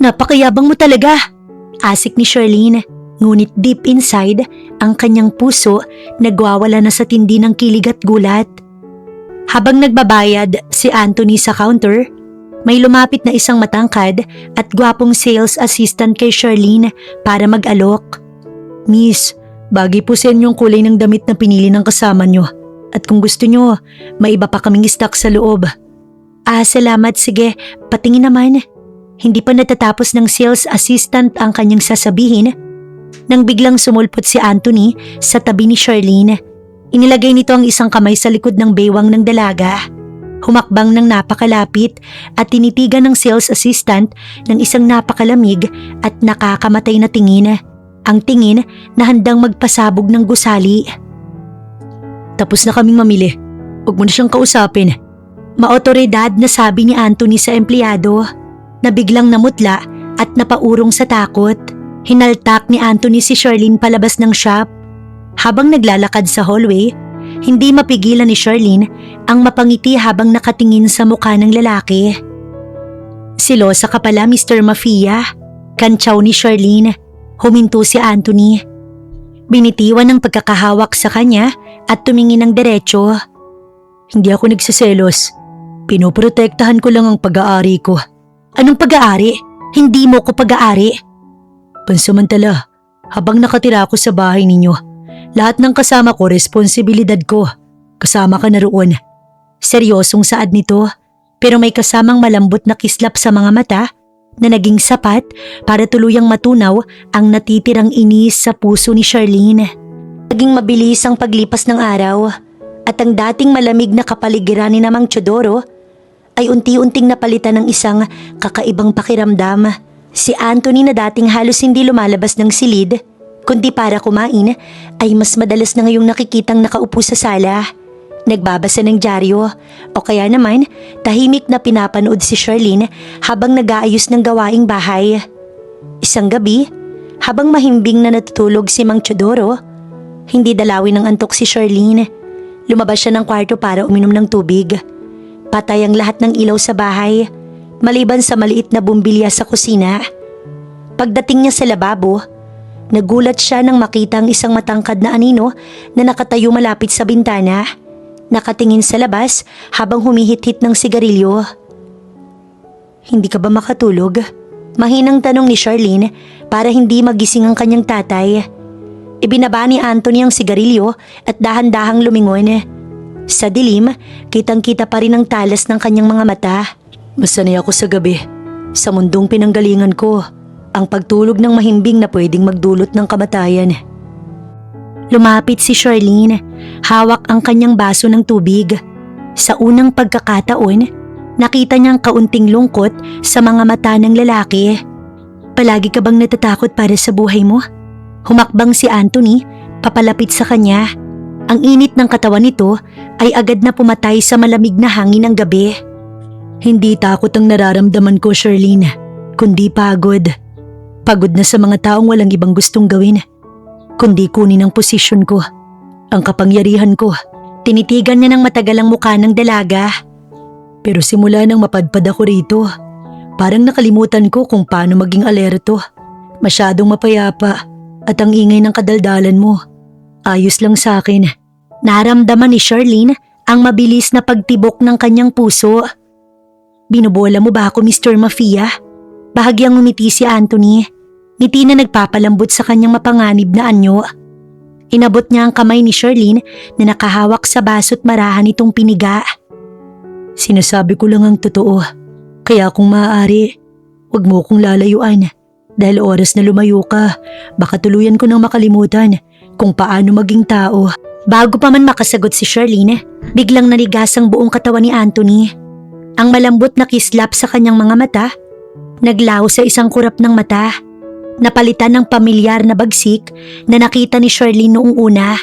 Napakayabang mo talaga! Asik ni Charlene, ngunit deep inside, ang kanyang puso nagwawala na sa tindi ng kilig at gulat. Habang nagbabayad si Anthony sa counter, may lumapit na isang matangkad at gwapong sales assistant kay Charlene para mag-alok. Miss, bagay po sa inyong kulay ng damit na pinili ng kasama nyo. At kung gusto nyo, may iba pa kaming stock sa loob. Salamat, sige, patingin naman. Hindi pa natatapos ng sales assistant ang kanyang sasabihin nang biglang sumulpot si Anthony sa tabi ni Charlene. Inilagay nito ang isang kamay sa likod ng baywang ng dalaga. Humakbang ng napakalapit at tinitigan ng sales assistant ng isang napakalamig at nakakamatay na tingin. Ang tingin na handang magpasabog ng gusali. Tapos na kaming mamili. Huwag mo na siyang kausapin. Maotoridad na sabi ni Anthony sa empleyado na biglang namutla at napaurong sa takot. Hinaltak ni Anthony si Charlene palabas ng shop. Habang naglalakad sa hallway, hindi mapigilan ni Charlene ang mapangiti habang nakatingin sa mukha ng lalaki. Silosa ka pala, Mr. Mafia. Kantsaw ni Charlene. Huminto si Anthony. Binitiwan ng pagkakahawak sa kanya at tumingin ng diretso. Hindi ako nagsiselos. Pinoprotektahan ko lang ang pag-aari ko. Anong pag-aari? Hindi mo ko pag-aari. Pansamantala, habang nakatira ako sa bahay ninyo, lahat ng kasama ko responsibilidad ko. Kasama ka na roon. Seryosong saad nito, pero may kasamang malambot na kislap sa mga mata na naging sapat para tuluyang matunaw ang natitirang inis sa puso ni Charlene. Naging mabilis ang paglipas ng araw at ang dating malamig na kapaligiran ni Mang Teodoro ay unti-unting napalitan ng isang kakaibang pakiramdam. Si Anthony na dating halos hindi lumalabas ng silid kundi para kumain ay mas madalas na ngayong nakikitang nakaupo sa sala. Nagbabasa ng dyaryo o kaya naman tahimik na pinapanood si Charlene habang nag-aayos ng gawaing bahay. Isang gabi, habang mahimbing na natutulog si Mang Teodoro, hindi dalawin ng antok si Charlene. Lumabas siya ng kwarto para uminom ng tubig. Patay ang lahat ng ilaw sa bahay, maliban sa maliit na bumbilya sa kusina. Pagdating niya sa lababo, nagulat siya nang makita ang isang matangkad na anino na nakatayo malapit sa bintana. Nakatingin sa labas habang humihit-hit ng sigarilyo. Hindi ka ba makatulog? Mahinang tanong ni Charlene para hindi magising ang kanyang tatay. Ibinaba ni Anthony ang sigarilyo at dahan-dahang lumingon. Sa dilim, kitang-kita pa rin ang talas ng kanyang mga mata. Masanay ako sa gabi. Sa mundong pinanggalingan ko, ang pagtulog ng mahimbing na pwedeng magdulot ng kamatayan. Lumapit si Charlene, hawak ang kanyang baso ng tubig. Sa unang pagkakataon, nakita niyang kaunting lungkot sa mga mata ng lalaki. Palagi ka bang natatakot para sa buhay mo? Humakbang si Anthony, papalapit sa kanya. Ang init ng katawan nito ay agad na pumatay sa malamig na hangin ng gabi. Hindi takot ang nararamdaman ko, Charlene, kundi pagod. Pagod na sa mga taong walang ibang gustong gawin kundi kunin ang posisyon ko, ang kapangyarihan ko. Tinitigan niya ng matagal ang mukha ng dalaga. Pero simula nang mapadpad ako rito, parang nakalimutan ko kung paano maging alerto. Masyadong mapayapa at ang ingay ng kadaldalan mo. Ayos lang sa akin. Naramdaman ni Charlene ang mabilis na pagtibok ng kanyang puso. Binubola mo ba ako, Mr. Mafia? Bahagyang ngumiti si Anthony. Ngiti na nagpapalambot sa kanyang mapanganib na anyo. Inabot niya ang kamay ni Charlene na nakahawak sa baso't marahan nitong piniga. Sinasabi ko lang ang totoo. Kaya kung maaari, huwag mo kong lalayuan. Dahil oras na lumayo ka, baka tuluyan ko nang makalimutan kung paano maging tao. Bago pa man makasagot si Charlene, biglang naligas ang buong katawan ni Anthony. Ang malambot na kislap sa kanyang mga mata, naglaho sa isang kurap ng mata. Napalitan ng pamilyar na bagsik na nakita ni Charlene noong una.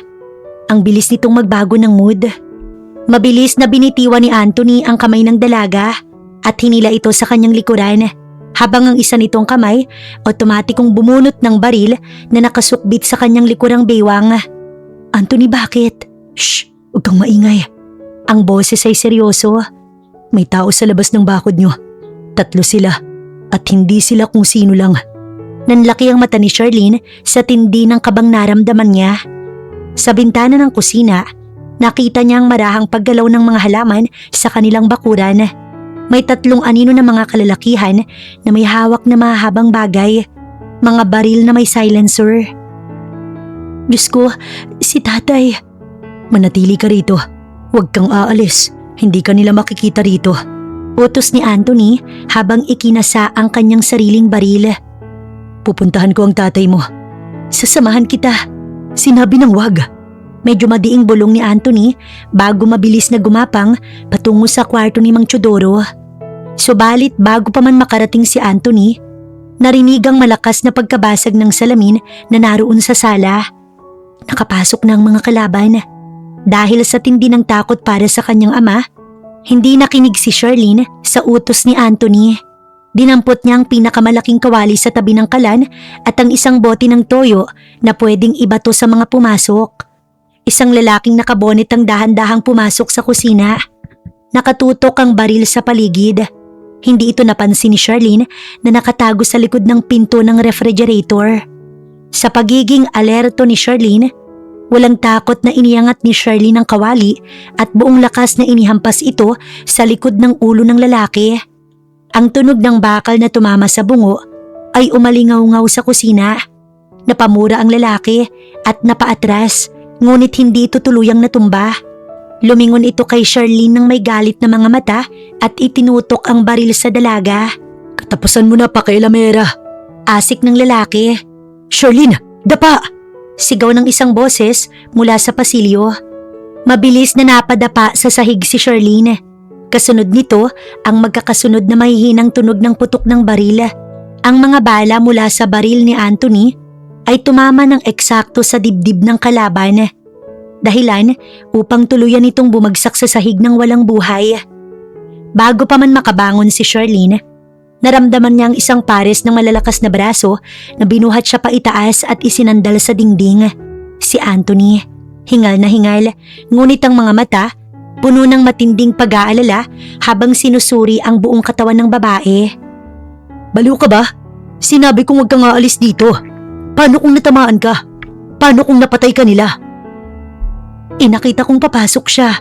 Ang bilis nitong magbago ng mood. Mabilis na binitiwan ni Anthony ang kamay ng dalaga at hinila ito sa kanyang likuran habang ang isa nitong kamay otomatikong bumunot ng baril na nakasukbit sa kanyang likurang baywang. Anthony, bakit? Shh! Huwag kang maingay. Ang boses ay seryoso. May tao sa labas ng bakod nyo. 3 sila at hindi sila kung sino lang. Nanlaki ang mata ni Charlene sa tindi ng kabang naramdaman niya. Sa bintana ng kusina, nakita niya ang marahang paggalaw ng mga halaman sa kanilang bakuran. May 3 anino na mga kalalakihan na may hawak na mahabang bagay, mga baril na may silencer. Diyos ko, si tatay. Manatili ka rito. Huwag kang aalis. Hindi ka nila makikita rito. Utos ni Anthony habang ikinasa ang kanyang sariling baril. Pupuntahan ko ang tatay mo. Sasamahan kita. Sinabi ng wag. Medyo madiing bulong ni Anthony bago mabilis na gumapang patungo sa kwarto ni Mang Teodoro. Subalit bago pa man makarating si Anthony, narinig ang malakas na pagkabasag ng salamin na naroon sa sala. Nakapasok na ang mga kalaban. Dahil sa tindi ng takot para sa kanyang ama, hindi nakinig si Charlene sa utos ni Anthony. Dinampot niya ang pinakamalaking kawali sa tabi ng kalan at ang isang bote ng toyo na pwedeng ibato sa mga pumasok. Isang lalaking nakabonet ang dahan-dahang pumasok sa kusina. Nakatutok ang baril sa paligid. Hindi ito napansin ni Charlene na nakatago sa likod ng pinto ng refrigerator. Sa pagiging alerto ni Charlene, walang takot na iniangat ni Charlene ang kawali at buong lakas na inihampas ito sa likod ng ulo ng lalaki. Ang tunog ng bakal na tumama sa bungo ay umalingaw-ngaw sa kusina. Napamura ang lalaki at napaatras, ngunit hindi ito tuluyang natumba. Lumingon ito kay Charlene ng may galit na mga mata at itinutok ang baril sa dalaga. "Katapusan mo na, pakailamera," asik ng lalaki. "Charlene, dapa!" sigaw ng isang boses mula sa pasilyo. Mabilis na napadapa sa sahig si Charlene. Kasunod nito ang magkakasunod na mahihinang tunog ng putok ng baril. Ang mga bala mula sa baril ni Anthony ay tumama ng eksakto sa dibdib ng kalaban. Dahilan upang tuluyan itong bumagsak sa sahig ng walang buhay. Bago pa man makabangon si Charlene, naramdaman niya ang isang pares ng malalakas na braso na binuhat siya paitaas at isinandal sa dingding. Si Anthony, hingal na hingal, ngunit ang mga mata puno ng matinding pag-aalala habang sinusuri ang buong katawan ng babae. "Baliw ka ba? Sinabi kong huwag kang aalis dito. Paano kung natamaan ka? Paano kung napatay ka nila?" Nakita kong papasok siya,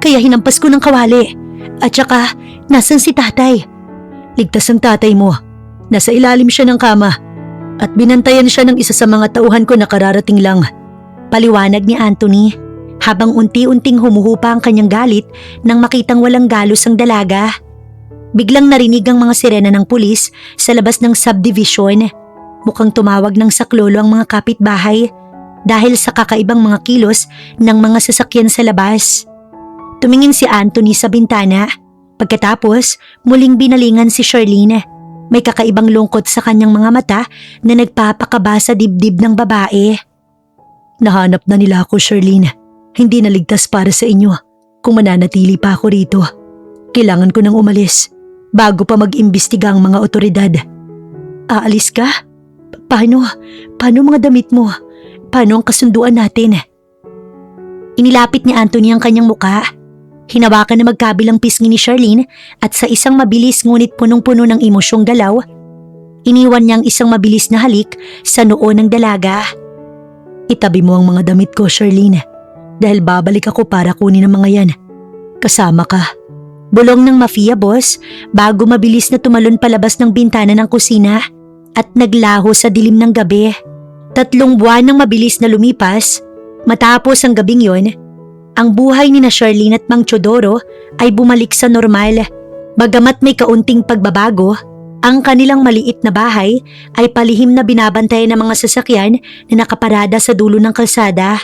kaya hinampas ko ng kawali. At saka, nasan si tatay? "Ligtas ang tatay mo. Nasa ilalim siya ng kama. At binantayan siya ng isa sa mga tauhan ko na kararating lang." Paliwanag ni Anthony, habang unti-unting humuhupa ang kanyang galit nang makitang walang galos ang dalaga. Biglang narinig ang mga sirena ng pulis sa labas ng subdivision. Mukhang tumawag ng saklolo ang mga kapitbahay dahil sa kakaibang mga kilos ng mga sasakyan sa labas. Tumingin si Anthony sa bintana. Pagkatapos, muling binalingan si Charlene. May kakaibang lungkot sa kanyang mga mata na nagpapakaba sa dibdib ng babae. "Nahanap na nila ako, Charlene. Hindi naligtas para sa inyo kung mananatili pa ako rito. Kailangan ko nang umalis bago pa mag-imbestiga ang mga otoridad." "Aalis ka? Paano? Paano mga damit mo? Paano ang kasunduan natin?" Inilapit ni Anthony ang kanyang muka. Hinawakan na magkabilang pisngi ni Charlene at sa isang mabilis ngunit punong-puno ng emosyong galaw, iniwan niya ang isang mabilis na halik sa noo ng dalaga. "Itabi mo ang mga damit ko, Charlene, dahil babalik ako para kunin ang mga yan. Kasama ka." Bulong ng mafia boss bago mabilis na tumalon palabas ng bintana ng kusina at naglaho sa dilim ng gabi. 3 buwan nang mabilis na lumipas, matapos ang gabing yon, ang buhay ni na Charlene at Mang Teodoro ay bumalik sa normal. Bagamat may kaunting pagbabago, ang kanilang maliit na bahay ay palihim na binabantayan ng mga sasakyan na nakaparada sa dulo ng kalsada.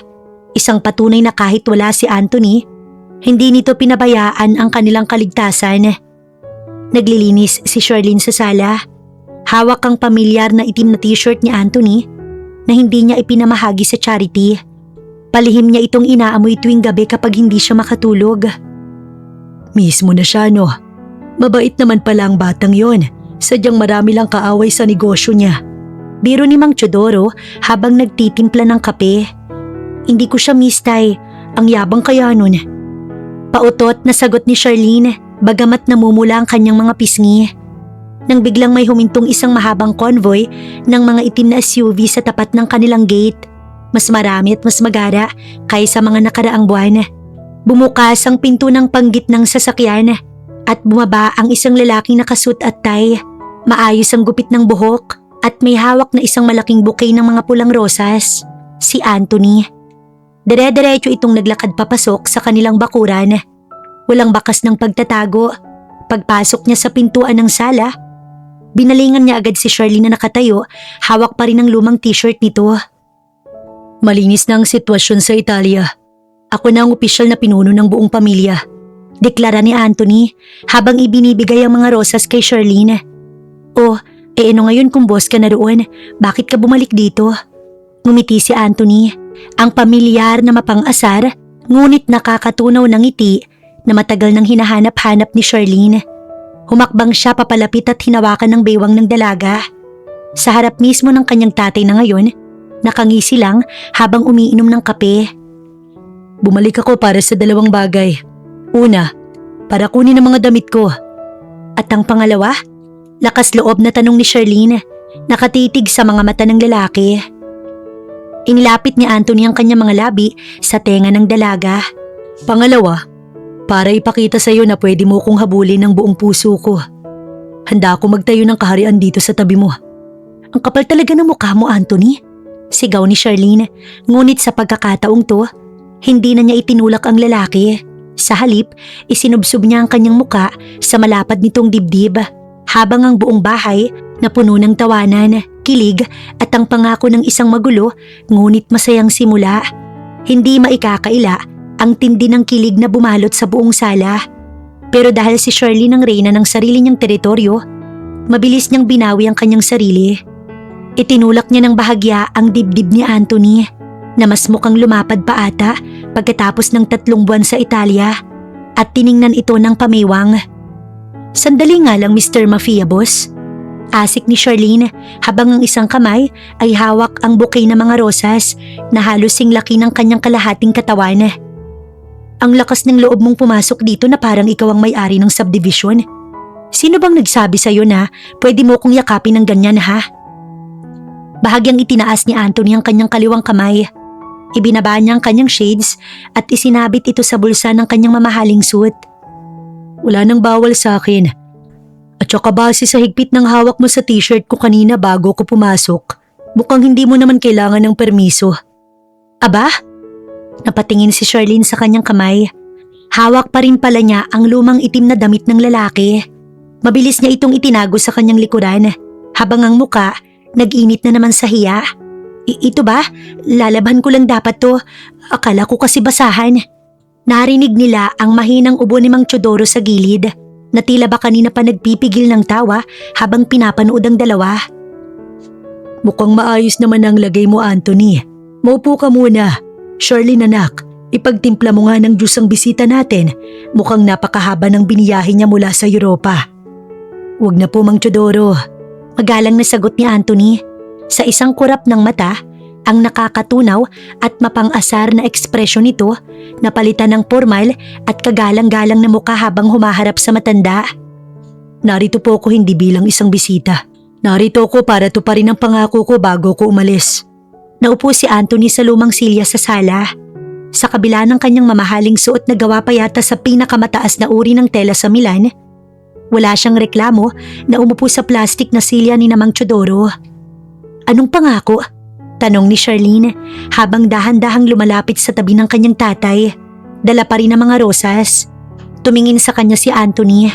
Isang patunay na kahit wala si Anthony, hindi nito pinabayaan ang kanilang kaligtasan. Naglilinis si Charlene sa sala. Hawak ang pamilyar na itim na t-shirt ni Anthony na hindi niya ipinamahagi sa charity. Palihim niya itong inaamoy tuwing gabi kapag hindi siya makatulog. "Mismo na siya, no? Mabait naman pala ang batang yon. Sadyang marami lang kaaway sa negosyo niya." Biro ni Mang Teodoro habang nagtitimpla ng kape. "Hindi ko siya mistay. Ang yabang kaya nun." Pautot na sagot ni Charlene bagamat namumula ang kanyang mga pisngi. Nang biglang may humintong isang mahabang convoy ng mga itim na SUV sa tapat ng kanilang gate. Mas marami at mas magara kaysa mga nakaraang buwan. Bumukas ang pinto ng panggitnang sasakyan at bumaba ang isang lalaking nakasuit at tie. Maayos ang gupit ng buhok at may hawak na isang malaking bouquet ng mga pulang rosas. Si Anthony. Dire-diretso itong naglakad papasok sa kanilang bakuran. Walang bakas ng pagtatago. Pagpasok niya sa pintuan ng sala, binalingan niya agad si Charlene na nakatayo, hawak pa rin ang lumang t-shirt nito. "Malinis na ang sitwasyon sa Italia. Ako na ang opisyal na pinuno ng buong pamilya. Deklara ni Anthony habang ibinibigay ang mga rosas kay Charlene. Oh, ano ngayon kung boss ka na roon? Bakit ka bumalik dito? Ngumiti si Anthony, ang pamilyar na mapang-asar, ngunit nakakatunaw ng ngiti na matagal nang hinahanap-hanap ni Charlene. Humakbang siya papalapit at hinawakan ng baywang ng dalaga. Sa harap mismo ng kanyang tatay na ngayon, nakangisi lang habang umiinom ng kape. Bumalik ako para sa dalawang bagay. Una, para kunin ang mga damit ko. At ang pangalawa, lakas loob na tanong ni Charlene, nakatitig sa mga mata ng lalaki. Inilapit ni Anthony ang kanyang mga labi sa tenga ng dalaga. Pangalawa, para ipakita sa iyo na pwede mo kong habulin ng buong puso ko. Handa ako magtayo ng kaharian dito sa tabi mo. Ang kapal talaga ng mukha mo, Anthony. Sigaw ni Charlene, ngunit sa pagkakataong to, hindi na niya itinulak ang lalaki. Sa halip, isinubsob niya ang kanyang muka sa malapad nitong dibdib, habang ang buong bahay na puno ng tawanan, kilig at ang pangako ng isang magulo ngunit masayang simula. Hindi maikakaila ang tindi ng kilig na bumalot sa buong sala. Pero dahil si Charlene ang reyna ng sarili niyang teritoryo, mabilis niyang binawi ang kanyang sarili. Itinulak niya ng bahagya ang dibdib ni Anthony, na mas mukhang lumapad pa ata pagkatapos ng 3 buwan sa Italia, at tiningnan ito ng pamiwang. Sandali nga lang, Mr. Mafia Boss. Asik ni Charlene habang ang isang kamay ay hawak ang bouquet ng mga rosas na halos sing laki ng kanyang kalahating katawan. Ang lakas ng loob mong pumasok dito na parang ikaw ang may-ari ng subdivision. Sino bang nagsabi sa'yo na pwede mo kong yakapin ng ganyan, ha? Bahagyang itinaas ni Anthony ang kanyang kaliwang kamay. Ibinaba niya ang kanyang shades at isinabit ito sa bulsa ng kanyang mamahaling suit. Wala nang bawal sa akin. At saka base sa higpit ng hawak mo sa t-shirt ko kanina bago ko pumasok, mukhang hindi mo naman kailangan ng permiso. Aba? Napatingin si Charlene sa kanyang kamay. Hawak pa rin pala niya ang lumang itim na damit ng lalaki. Mabilis niya itong itinago sa kanyang likuran, habang ang muka nag-init na naman sa hiya. Ito ba? Lalaban ko lang dapat to. Akala ko kasi basahan. Narinig nila ang mahinang ubo ni Mang Teodoro sa gilid, na tila ba kanina pa nagpipigil ng tawa habang pinapanood ang dalawa. Mukhang maayos naman ang lagay mo, Anthony. Maupo ka muna. Charlene anak, ipagtimpla mo nga ng Diyos ang bisita natin. Mukhang napakahaba ng biniyahe niya mula sa Europa. Huwag na po, Mang Teodoro. Magalang na sagot ni Anthony. Sa isang kurap ng mata, ang nakakatunaw at mapang-asar na ekspresyon nito, napalitan ng formal at kagalang-galang na mukha habang humaharap sa matanda. Narito po ako hindi bilang isang bisita. Narito ako para tuparin ang pangako ko bago ko umalis. Naupo si Anthony sa lumang silya sa sala. Sa kabila ng kanyang mamahaling suot na gawa pa yata sa pinakamataas na uri ng tela sa Milan, wala siyang reklamo na umupo sa plastik na silya ni Mang Teodoro. Anong pangako? Tanong ni Charlene habang dahan-dahang lumalapit sa tabi ng kanyang tatay. Dala pa rin ang mga rosas. Tumingin sa kanya si Anthony.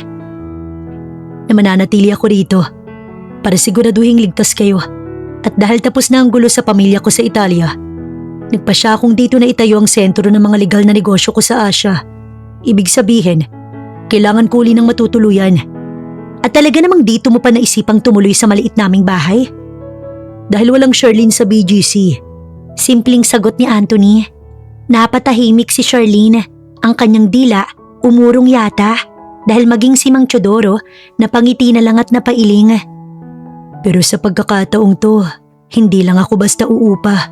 Na mananatili ako rito para siguraduhing ligtas kayo. At dahil tapos na ang gulo sa pamilya ko sa Italia, nagpasya akong dito na itayo ang sentro ng mga legal na negosyo ko sa Asia. Ibig sabihin, kailangan ko uli ng matutuluyan. At talaga namang dito mo pa naisipang tumuloy sa maliit naming bahay? Dahil walang Charlene sa BGC. Simpleng sagot ni Anthony. Napatahimik si Charlene. Ang kanyang dila umurong yata dahil maging si Mang Teodoro napangiti na lang at napailing. Pero sa pagkakataong to, hindi lang ako basta uupa.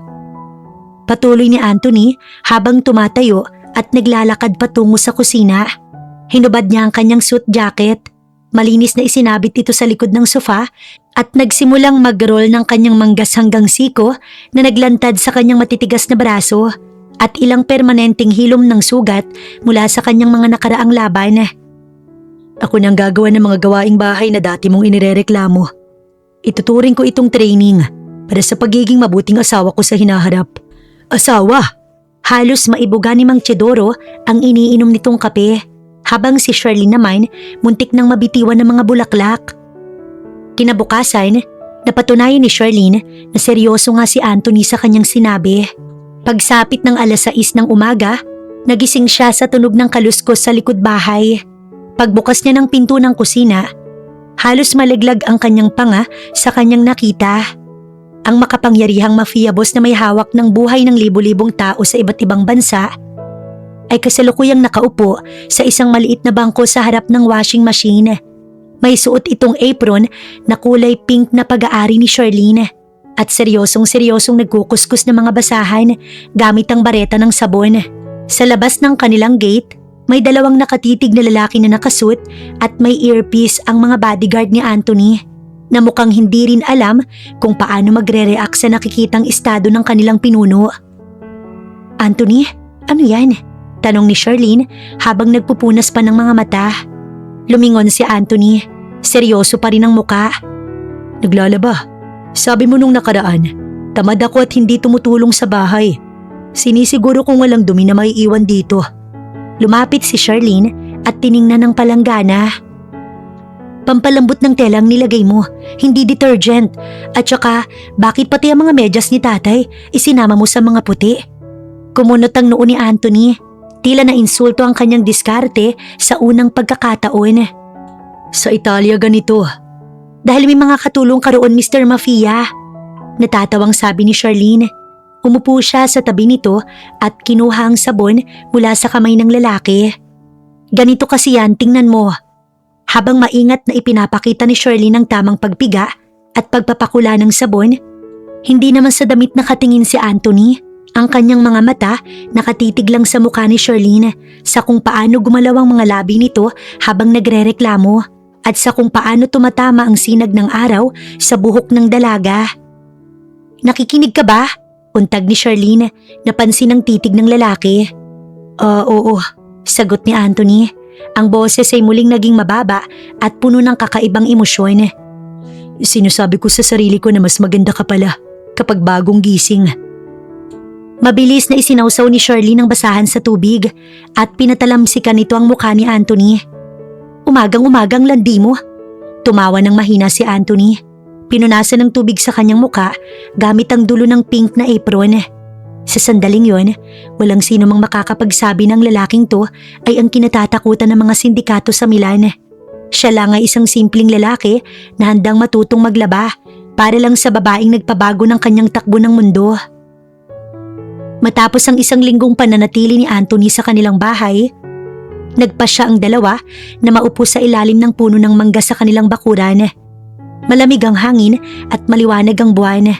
Patuloy ni Anthony habang tumatayo at naglalakad patungo sa kusina. Hinubad niya ang kanyang suit jacket. Malinis na isinabit ito sa likod ng sofa at nagsimulang mag-roll ng kanyang manggas hanggang siko na naglantad sa kanyang matitigas na braso at ilang permanenteng hilom ng sugat mula sa kanyang mga nakaraang laban. Ako nang gagawa ng mga gawaing bahay na dati mong inirereklamo. Ituturing ko itong training para sa pagiging mabuting asawa ko sa hinaharap. Asawa? Halos maibuga ni Mang Teodoro ang iniinom nitong kape, habang si Charlene naman muntik nang mabitiwan ng mga bulaklak. Kinabukasan, napatunayan ni Charlene na seryoso nga si Anthony sa kanyang sinabi. Pagsapit ng 6:00 ng umaga, Nagising siya sa tunog ng kaluskos sa likod bahay. Pagbukas niya ng pinto ng kusina, halos malaglag ang kanyang panga sa kanyang nakita. Ang makapangyarihang mafia boss na may hawak ng buhay ng libu-libong tao sa iba't ibang bansa ay kasalukuyang nakaupo sa isang maliit na bangko sa harap ng washing machine. May suot itong apron na kulay pink na pag-aari ni Charlene at seryosong nagkukuskus ng mga basahan gamit ang bareta ng sabon. Sa labas ng kanilang gate, may dalawang nakatitig na lalaki na nakasuit at may earpiece ang mga bodyguard ni Anthony na mukhang hindi rin alam kung paano magre-react sa nakikitang estado ng kanilang pinuno. "Anthony, ano yan?" tanong ni Charlene habang nagpupunas pa ng mga mata. Lumingon si Anthony. Seryoso pa rin ang muka. "Naglalaba. Sabi mo nung nakaraan, tamad ako at hindi tumutulong sa bahay. Sinisiguro kung walang dumi na maiiwan dito." Lumapit si Charlene at tiningnan ng palanggana. "Pampalambot ng tela ang nilagay mo, hindi detergent. At saka, bakit pati ang mga medyas ni tatay isinama mo sa mga puti?" Kumunot ang noo ni Anthony. Tila na insulto ang kanyang diskarte sa unang pagkakataon. "Sa Italia ganito." "Dahil may mga katulong ka roon, Mr. Mafia." Natatawang sabi ni Charlene. Umupo siya sa tabi nito at kinuha ang sabon mula sa kamay ng lalaki. "Ganito kasi yan, tingnan mo." Habang maingat na ipinapakita ni Charlene ang tamang pagpiga at pagpapakula ng sabon, hindi naman sa damit nakatingin si Anthony. Ang kanyang mga mata nakatitig lang sa mukha ni Charlene sa kung paano gumalaw ang mga labi nito habang nagrereklamo at sa kung paano tumatama ang sinag ng araw sa buhok ng dalaga. "Nakikinig ka ba?" untag ni Charlene, napansin ang titig ng lalaki. Oo," sagot ni Anthony. Ang boses ay muling naging mababa at puno ng kakaibang emosyon. "Sinasabi ko sa sarili ko na mas maganda ka pala kapag bagong gising." Mabilis na isinawsaw ni Charlene ang basahan sa tubig at pinatalamsikan nito ang mukha ni Anthony. "Umagang-umagang landi mo." Tumawa ng mahina si Anthony. Pinunasan ng tubig sa kanyang mukha gamit ang dulo ng pink na apron. Sa sandaling yon, walang sino mang makakapagsabi ng lalaking to ay ang kinatatakutan ng mga sindikato sa Milan. Siya lang ay isang simpleng lalaki na handang matutong maglaba para lang sa babaeng nagpabago ng kanyang takbo ng mundo. Matapos ang isang linggong pananatili ni Anthony sa kanilang bahay, nagpasya ang dalawa na maupo sa ilalim ng puno ng mangga sa kanilang bakuran. Malamig ang hangin at maliwanag ang buwan.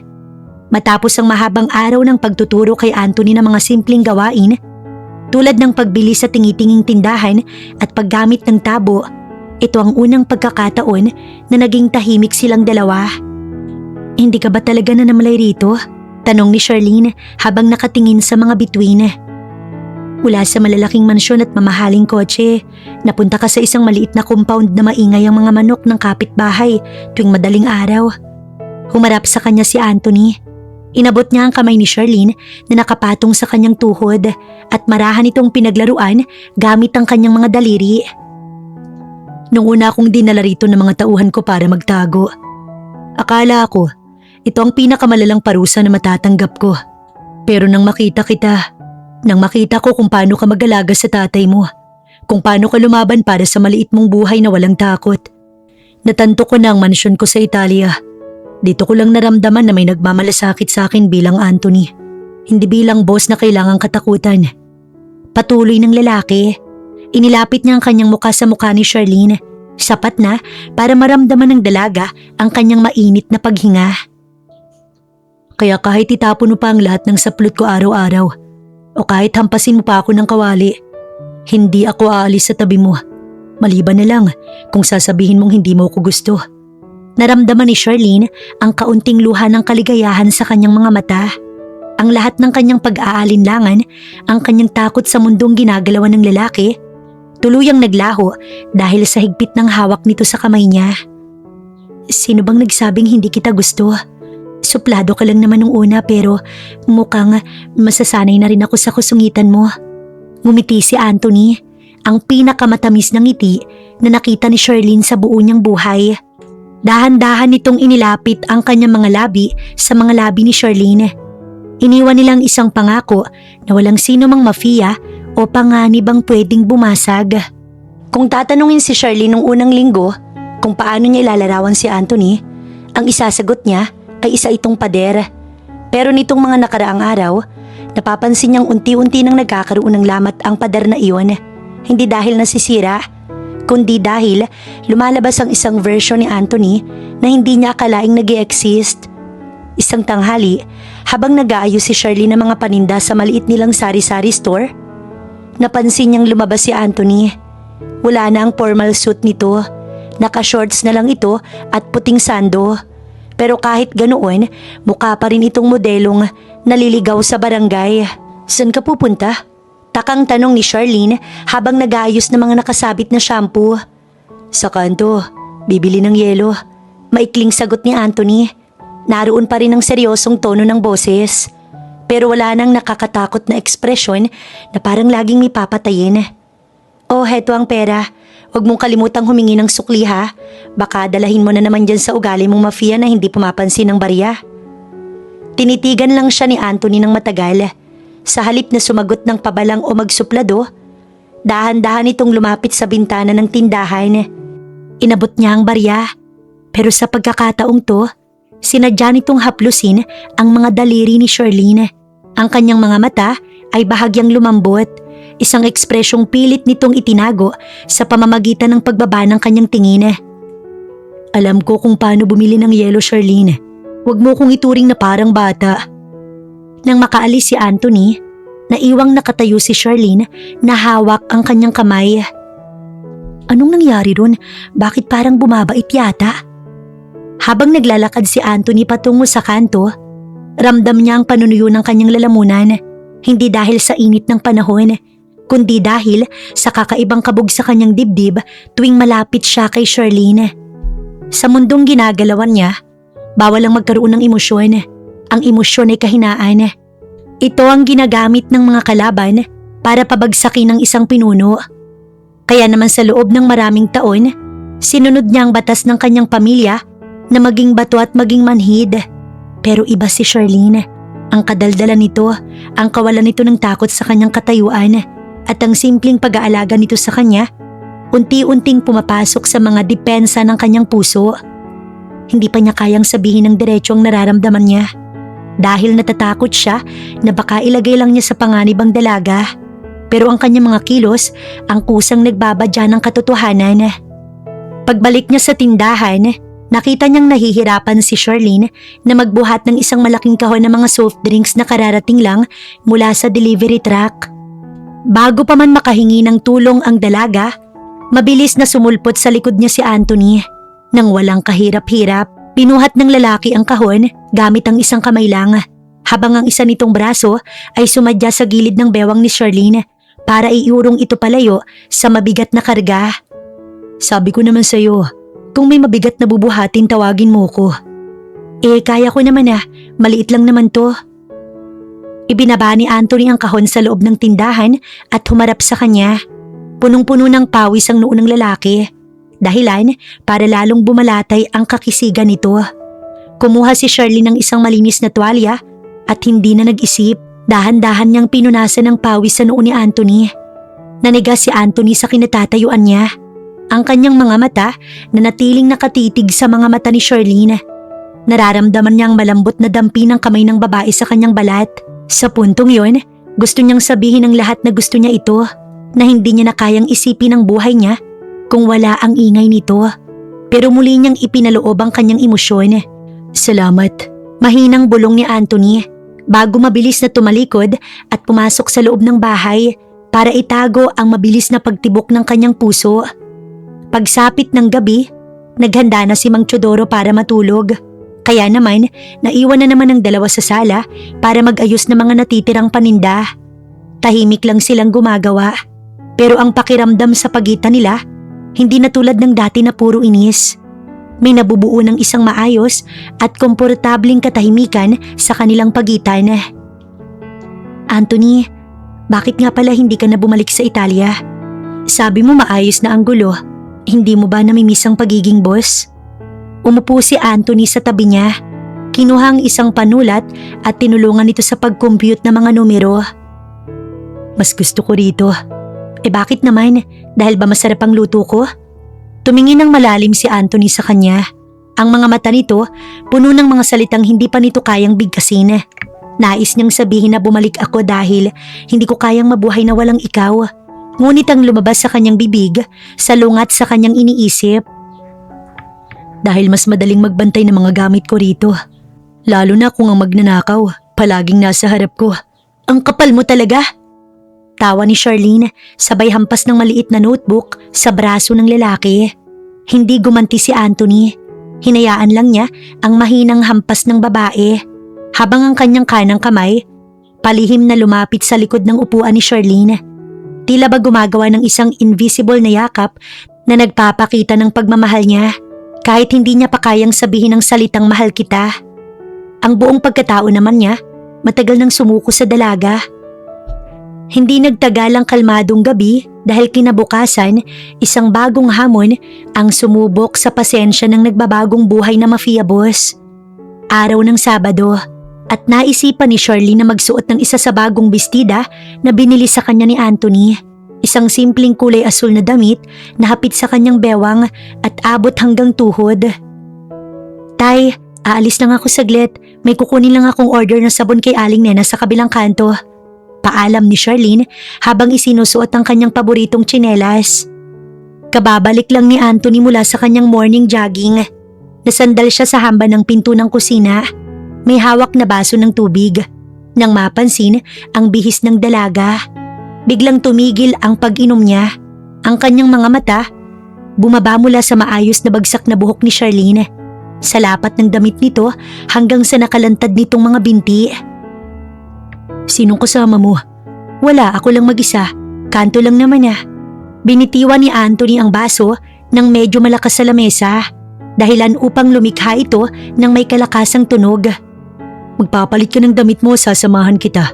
Matapos ang mahabang araw ng pagtuturo kay Anthony ng mga simpleng gawain, tulad ng pagbili sa tingitinging tindahan at paggamit ng tabo, ito ang unang pagkakataon na naging tahimik silang dalawa. "Hindi ka ba talaga nanamalay rito?" tanong ni Charlene habang nakatingin sa mga bituin. "Mula sa malalaking mansyon at mamahaling kotse, napunta ka sa isang maliit na compound na maingay ang mga manok ng kapitbahay tuwing madaling araw." Humarap sa kanya si Anthony. Inabot niya ang kamay ni Charlene na nakapatong sa kanyang tuhod at marahan itong pinaglaruan gamit ang kanyang mga daliri. "Nung una akong dinala rito ng mga tauhan ko para magtago. Akala ko, ito ang pinakamalalang parusa na matatanggap ko. Pero nang makita ko kung paano ka mag-alaga sa tatay mo, kung paano ka lumaban para sa maliit mong buhay na walang takot, natanto ko na ang mansyon ko sa Italia. Dito ko lang naramdaman na may nagmamalasakit sa akin bilang Anthony, hindi bilang boss na kailangang katakutan." Patuloy ng lalaki. Inilapit niya ang kanyang mukha sa mukha ni Charlene, sapat na para maramdaman ng dalaga ang kanyang mainit na paghinga. "Kaya kahit itapon mo pa ang lahat ng saplot ko araw-araw, o kahit hampasin mo pa ako ng kawali, hindi ako aalis sa tabi mo. Maliban na lang kung sasabihin mong hindi mo ko gusto." Naramdaman ni Charlene ang kaunting luha ng kaligayahan sa kanyang mga mata. Ang lahat ng kanyang pag-aalinlangan, ang kanyang takot sa mundong ginagalawan ng lalaki, tuluyang naglaho dahil sa higpit ng hawak nito sa kamay niya. "Sino bang nagsabing hindi kita gusto? Suplado ka lang naman nung una pero mukhang masasanay na rin ako sa kusungitan mo." Ngumiti si Anthony, ang pinakamatamis ng ngiti na nakita ni Charlene sa buo niyang buhay. Dahan-dahan nitong inilapit ang kanyang mga labi sa mga labi ni Charlene. Iniwan nilang isang pangako na walang sino mang mafia o panganib ang pwedeng bumasag. Kung tatanungin si Shirley nung unang linggo kung paano niya ilalarawan si Anthony, ang isasagot niya ay isa itong pader. Pero nitong mga nakaraang araw, napapansin niyang unti-unti nang nagkakaroon ng lamat ang pader na iyon. Hindi dahil nasisira, kundi dahil lumalabas ang isang version ni Anthony na hindi niya akalaing nag-i-exist. Isang tanghali, habang nag-aayos si Shirley ng mga paninda sa maliit nilang sari-sari store, napansin niyang lumabas si Anthony. Wala na ang formal suit nito, naka-shorts na lang ito at puting sando. Pero kahit ganoon, mukha pa rin itong modelong naliligaw sa barangay. Saan ka pupunta? Takang tanong ni Charlene habang nag-aayos ng mga nakasabit na shampoo. Sa kanto, bibili ng yelo. Maikling sagot ni Anthony. Naroon pa rin ang seryosong tono ng boses. Pero wala nang nakakatakot na ekspresyon na parang laging may papatayin. Oh, heto ang pera. Huwag mong kalimutang humingi ng sukli ha. Baka dalahin mo na naman dyan sa ugali mong mafia na hindi pumapansin ng barya. Tinitigan lang siya ni Anthony ng matagal. Sa halip na sumagot ng pabalang o magsuplado, dahan-dahan itong lumapit sa bintana ng tindahan. Inabot niya ang barya. Pero sa pagkakataong to, sinadya nitong haplusin ang mga daliri ni Charlene. Ang kanyang mga mata ay bahagyang lumambot. Isang ekspresyong pilit nitong itinago sa pamamagitan ng pagbaba ng kanyang tingin. Alam ko kung paano bumili ng yelo, Charlene. Huwag mo kong ituring na parang bata. Nang makaalis si Anthony, naiwang nakatayo si Charlene na hawak ang kanyang kamay. Anong nangyari ron? Bakit parang bumabait yata? Habang naglalakad si Anthony patungo sa kanto, ramdam niya ang panunuyo ng kanyang lalamunan. Hindi dahil sa init ng panahon, kundi dahil sa kakaibang kabog sa kanyang dibdib tuwing malapit siya kay Charlene. Sa mundong ginagalawan niya, bawal ang magkaroon ng emosyon. Ang emosyon ay kahinaan. Ito ang ginagamit ng mga kalaban para pabagsakin ng isang pinuno. Kaya naman sa loob ng maraming taon, sinunod niya ang batas ng kanyang pamilya na maging bato at maging manhid. Pero iba si Charlene. Ang kadaldalan nito, ang kawalan nito ng takot sa kanyang katayuan at ang simpleng pag-aalaga nito sa kanya, unti-unting pumapasok sa mga depensa ng kanyang puso. Hindi pa niya kayang sabihin ng diretso ang nararamdaman niya dahil natatakot siya na baka ilagay lang niya sa panganib ang dalaga. Pero ang kanyang mga kilos ang kusang nagbabadya ng katotohanan. Pagbalik niya sa tindahan, nakita niyang nahihirapan si Charlene na magbuhat ng isang malaking kahon ng mga soft drinks na kararating lang mula sa delivery truck. Bago pa man makahingi ng tulong ang dalaga, mabilis na sumulpot sa likod niya si Anthony. Nang walang kahirap-hirap, pinuhat ng lalaki ang kahon gamit ang isang kamay lang, habang ang isa nitong braso ay sumadya sa gilid ng bewang ni Charlene para iurong ito palayo sa mabigat na karga. Sabi ko naman sa'yo, kung may mabigat na bubuhatin tawagin mo ko. Kaya ko naman maliit lang naman to. Ibinaba ni Anthony ang kahon sa loob ng tindahan at humarap sa kanya. Punong-puno ng pawis ang noo ng lalaki. Dahilan para lalong bumalatay ang kakisigan nito. Kumuha si Shirley ng isang malinis na tuwalya at hindi na nag-isip. Dahan-dahan niyang pinunasan ng pawis sa noo ni Anthony. Naniga si Anthony sa kinatatayuan niya. Ang kanyang mga mata na natiling nakatitig sa mga mata ni Charlene. Nararamdaman niya ang malambot na dampi ng kamay ng babae sa kanyang balat. Sa puntong yon, gusto niyang sabihin ng lahat na gusto niya ito, na hindi niya na kayang isipin ang buhay niya kung wala ang ingay nito. Pero muli niyang ipinaloob ang kanyang emosyon. Salamat. Mahinang bulong ni Anthony bago mabilis na tumalikod at pumasok sa loob ng bahay para itago ang mabilis na pagtibok ng kanyang puso. Pagsapit ng gabi, naghanda na si Mang Teodoro para matulog. Kaya naman, naiwan na naman ang dalawa sa sala para mag-ayos ng mga natitirang paninda. Tahimik lang silang gumagawa. Pero ang pakiramdam sa pagitan nila, hindi na tulad ng dati na puro inis. May nabubuo ng isang maayos at komportableng katahimikan sa kanilang pagitan. Anthony, bakit nga pala hindi ka na bumalik sa Italia? Sabi mo maayos na ang gulo. Hindi mo ba namimiss ang pagiging boss? Umupo si Anthony sa tabi niya. Kinuha ang isang panulat at tinulungan ito sa pag-compute ng mga numero. Mas gusto ko rito. Bakit naman? Dahil ba masarap ang luto ko? Tumingin ng malalim si Anthony sa kanya. Ang mga mata nito, puno ng mga salitang hindi pa nito kayang bigkasin. Nais niyang sabihin na bumalik ako dahil hindi ko kayang mabuhay na walang ikaw. Ngunit ang lumabas sa kanyang bibig, salungat sa kanyang iniisip. Dahil mas madaling magbantay ng mga gamit ko rito. Lalo na kung ang magnanakaw, palaging nasa harap ko. Ang kapal mo talaga! Tawa ni Charlene, sabay hampas ng maliit na notebook sa braso ng lalaki. Hindi gumanti si Anthony. Hinayaan lang niya ang mahinang hampas ng babae. Habang ang kanyang kanang kamay, palihim na lumapit sa likod ng upuan ni Charlene. Tila ba gumagawa ng isang invisible na yakap na nagpapakita ng pagmamahal niya kahit hindi niya pa kayang sabihin ang salitang mahal kita. Ang buong pagkatao naman niya, matagal nang sumuko sa dalaga. Hindi nagtagal ang kalmadong gabi dahil kinabukasan, isang bagong hamon ang sumubok sa pasensya ng nagbabagong buhay na mafia boss. Araw ng Sabado at naisipan ni Charlene na magsuot ng isa sa bagong bestida na binili sa kanya ni Anthony. Isang simpleng kulay asul na damit na hapit sa kanyang bewang at abot hanggang tuhod. Tay, aalis lang ako saglit. May kukunin lang akong order ng sabon kay Aling Nena sa kabilang kanto. Paalam ni Charlene habang isinusuot ang kanyang paboritong tsinelas. Kababalik lang ni Anthony mula sa kanyang morning jogging. Nasandal siya sa hamba ng pinto ng kusina. May hawak na baso ng tubig. Nang mapansin ang bihis ng dalaga, biglang tumigil ang pag-inom niya. Ang kanyang mga mata, bumaba mula sa maayos na bagsak na buhok ni Charlene. Sa lapat ng damit nito hanggang sa nakalantad nitong mga binti. Sinong kasama mo? Wala, ako lang mag-isa. Kanto lang naman ah. Binitiwan ni Anthony ang baso ng medyo malakas sa lamesa. Dahilan upang lumikha ito ng may kalakasang tunog. Magpapalit ka ng damit mo, sasamahan kita.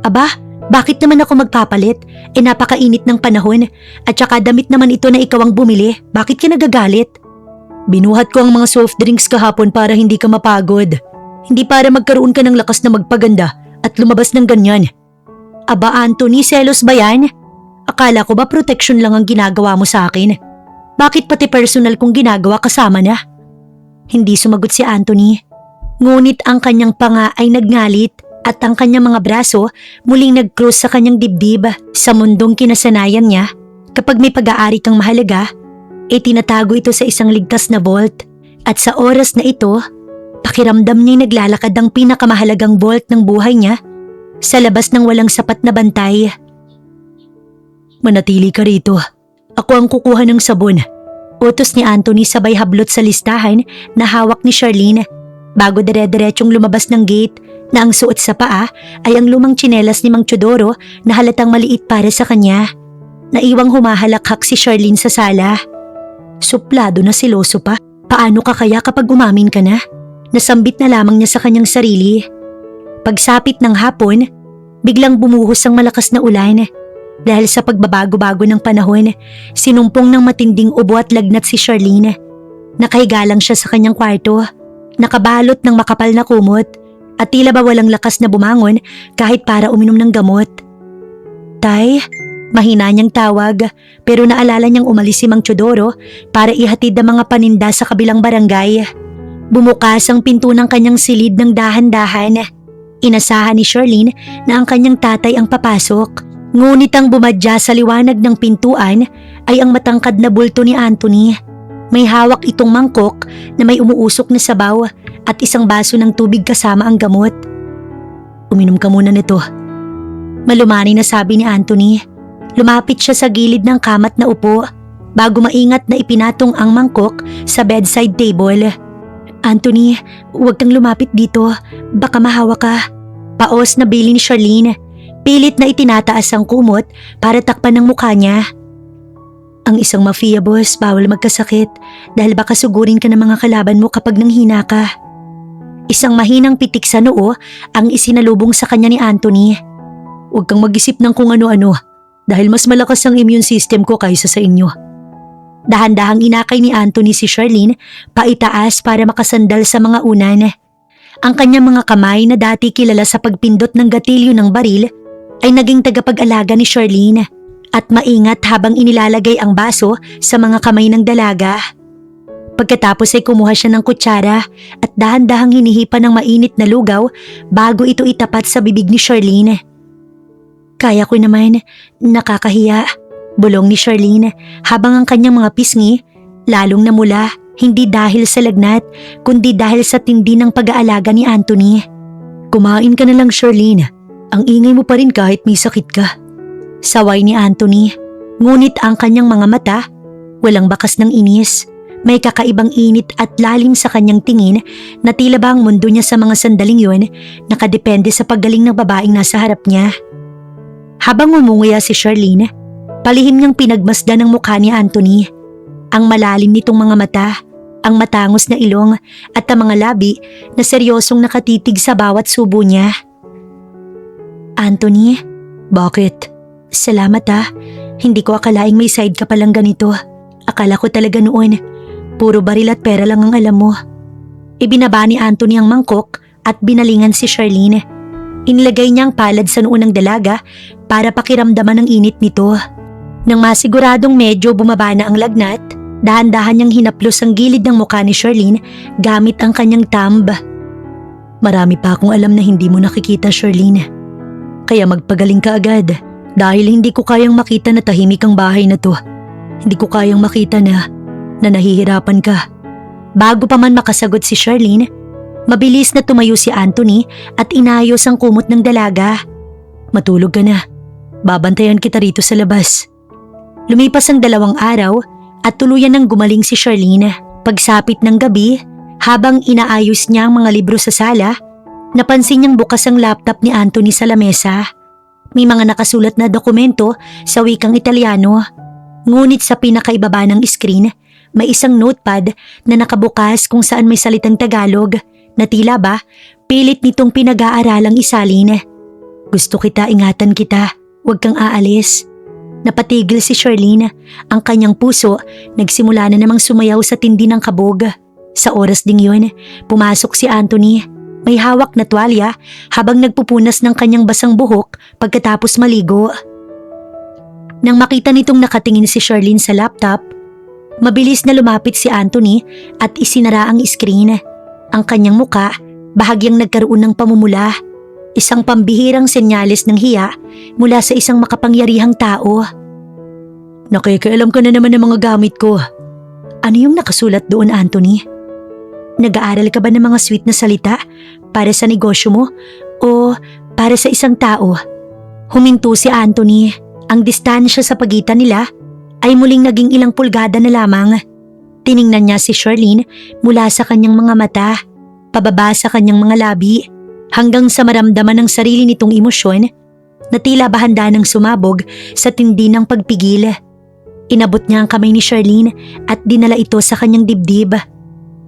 Aba, bakit naman ako magpapalit? Napakainit ng panahon at saka damit naman ito na ikaw ang bumili. Bakit ka nagagalit? Binuhat ko ang mga soft drinks kahapon para hindi ka mapagod. Hindi para magkaroon ka ng lakas na magpaganda at lumabas ng ganyan. Aba Anthony, selos ba yan? Akala ko ba protection lang ang ginagawa mo sa akin? Bakit pati personal kong ginagawa kasama na? Hindi sumagot si Anthony. Ngunit ang kanyang panga ay nagngalit at ang kanyang mga braso muling nag-cross sa kanyang dibdib. Sa mundong kinasanayan niya, kapag may pag-aari kang mahalaga, tinatago ito sa isang ligtas na vault. At sa oras na ito, pakiramdam niya'y naglalakad ang pinakamahalagang vault ng buhay niya sa labas ng walang sapat na bantay. Manatili ka rito. Ako ang kukuha ng sabon. Utos ni Anthony sabay hablot sa listahan na hawak ni Charlene bago dire-diretsong lumabas ng gate na ang suot sa paa ay ang lumang tsinelas ni Mang Teodoro na halatang maliit para sa kanya. Naiwang humahalakhak si Charlene sa sala. Suplado na siloso pa. Paano ka kaya kapag umamin ka na? Nasambit na lamang niya sa kanyang sarili. Pagsapit ng hapon, biglang bumuhos ang malakas na ulan. Dahil sa pagbabago-bago ng panahon, sinumpong ng matinding ubo at lagnat si Charlene. Nakahiga lang siya sa kanyang kwarto, nakabalot ng makapal na kumot at tila ba walang lakas na bumangon kahit para uminom ng gamot. Tay, mahina niyang tawag pero naalala niyang umalis si Mang Teodoro para ihatid ang mga paninda sa kabilang barangay. Bumukas ang pinto ng kanyang silid ng dahan-dahan. Inasahan ni Charlene na ang kanyang tatay ang papasok. Ngunit ang bumadya sa liwanag ng pintuan ay ang matangkad na bulto ni Anthony. May hawak itong mangkok na may umuusok na sabaw at isang baso ng tubig kasama ang gamot. Uminom ka muna nito. Malumani na sabi ni Anthony. Lumapit siya sa gilid ng kamat na upo bago maingat na ipinatong ang mangkok sa bedside table. Anthony, huwag kang lumapit dito. Baka mahawa ka. Paos na bili ni Charlene. Pilit na itinataas ang kumot para takpan ng mukha niya. Ang isang mafia boss bawal magkasakit dahil baka sugurin ka ng mga kalaban mo kapag nanghina ka. Isang mahinang pitik sa noo ang isinalubong sa kanya ni Anthony. Huwag kang mag-isip ng kung ano-ano dahil mas malakas ang immune system ko kaysa sa inyo. Dahan-dahang inakay ni Anthony si Charlene paitaas para makasandal sa mga unan. Ang kanyang mga kamay na dati kilala sa pagpindot ng gatilyo ng baril ay naging tagapag-alaga ni Charlene at maingat habang inilalagay ang baso sa mga kamay ng dalaga. Pagkatapos ay kumuha siya ng kutsara at dahan-dahang hinihipa ng mainit na lugaw bago ito itapat sa bibig ni Charlene. Kaya ko naman, nakakahiya, bulong ni Charlene habang ang kanyang mga pisngi lalong namula. Hindi dahil sa lagnat, kundi dahil sa tindi ng pag-aalaga ni Anthony. Kumain ka na lang, Charlene. Ang ingay mo pa rin kahit may sakit ka. Saway ni Anthony. Ngunit ang kanyang mga mata, walang bakas ng inis. May kakaibang init at lalim sa kanyang tingin na tila ba ang mundo niya sa mga sandaling yun nakadepende sa paggaling ng babaeng nasa harap niya. Habang umunguya si Charlene, palihim niyang pinagmasdan ang mukha ni Anthony. Ang malalim nitong mga mata, ang matangos na ilong at ang mga labi na seryosong nakatitig sa bawat subo niya. Anthony, bakit? Salamat Hindi ko akalaing may side ka palang ganito. Akala ko talaga noon, puro baril at pera lang ang alam mo. Ibinaba ni Anthony ang mangkok at binalingan si Charlene. Inilagay niya ang palad sa noo ng dalaga para pakiramdaman ang init nito. Nang masiguradong medyo bumaba na ang lagnat, dahan-dahan niyang hinaplos ang gilid ng mukha ni Charlene gamit ang kanyang thumb. Marami pa akong alam na hindi mo nakikita, Charlene. Kaya magpagaling ka agad dahil hindi ko kayang makita na tahimik ang bahay na to. Hindi ko kayang makita na nahihirapan ka. Bago pa man makasagot si Charlene, mabilis na tumayo si Anthony at inayos ang kumot ng dalaga. Matulog ka na. Babantayan kita rito sa labas. Lumipas ang 2 araw at tuluyan nang gumaling si Charlene. Pagsapit ng gabi, habang inaayos niya ang mga libro sa sala, napansin niyang bukas ang laptop ni Anthony sa lamesa. May mga nakasulat na dokumento sa wikang Italiano. Ngunit sa pinakaibaba ng screen, may isang notepad na nakabukas kung saan may salitang Tagalog na tila ba pilit nitong pinag-aaralang isalin. Gusto kita, ingatan kita, huwag kang aalis. Napatigil si Charlene. Ang kanyang puso nagsimula na namang sumayaw sa tindi ng kabog. Sa oras ding yun, pumasok si Anthony. May hawak na tuwalya habang nagpupunas ng kanyang basang buhok pagkatapos maligo. Nang makita nitong nakatingin si Charlene sa laptop, mabilis na lumapit si Anthony at isinara ang screen. Ang kanyang muka bahagyang nagkaroon ng pamumula. Isang pambihirang senyales ng hiya mula sa isang makapangyarihang tao. Nakikialam ka na naman ng mga gamit ko. Ano yung nakasulat doon, Anthony? Nag-aaral ka ba ng mga sweet na salita para sa negosyo mo o para sa isang tao? Huminto si Anthony. Ang distansya sa pagitan nila ay muling naging ilang pulgada na lamang. Tiningnan niya si Charlene mula sa kanyang mga mata, pababa sa kanyang mga labi, hanggang sa maramdaman ng sarili nitong emosyon na tila ba handa ng sumabog sa tindi ng pagpigil. Inabot niya ang kamay ni Charlene at dinala ito sa kanyang dibdib.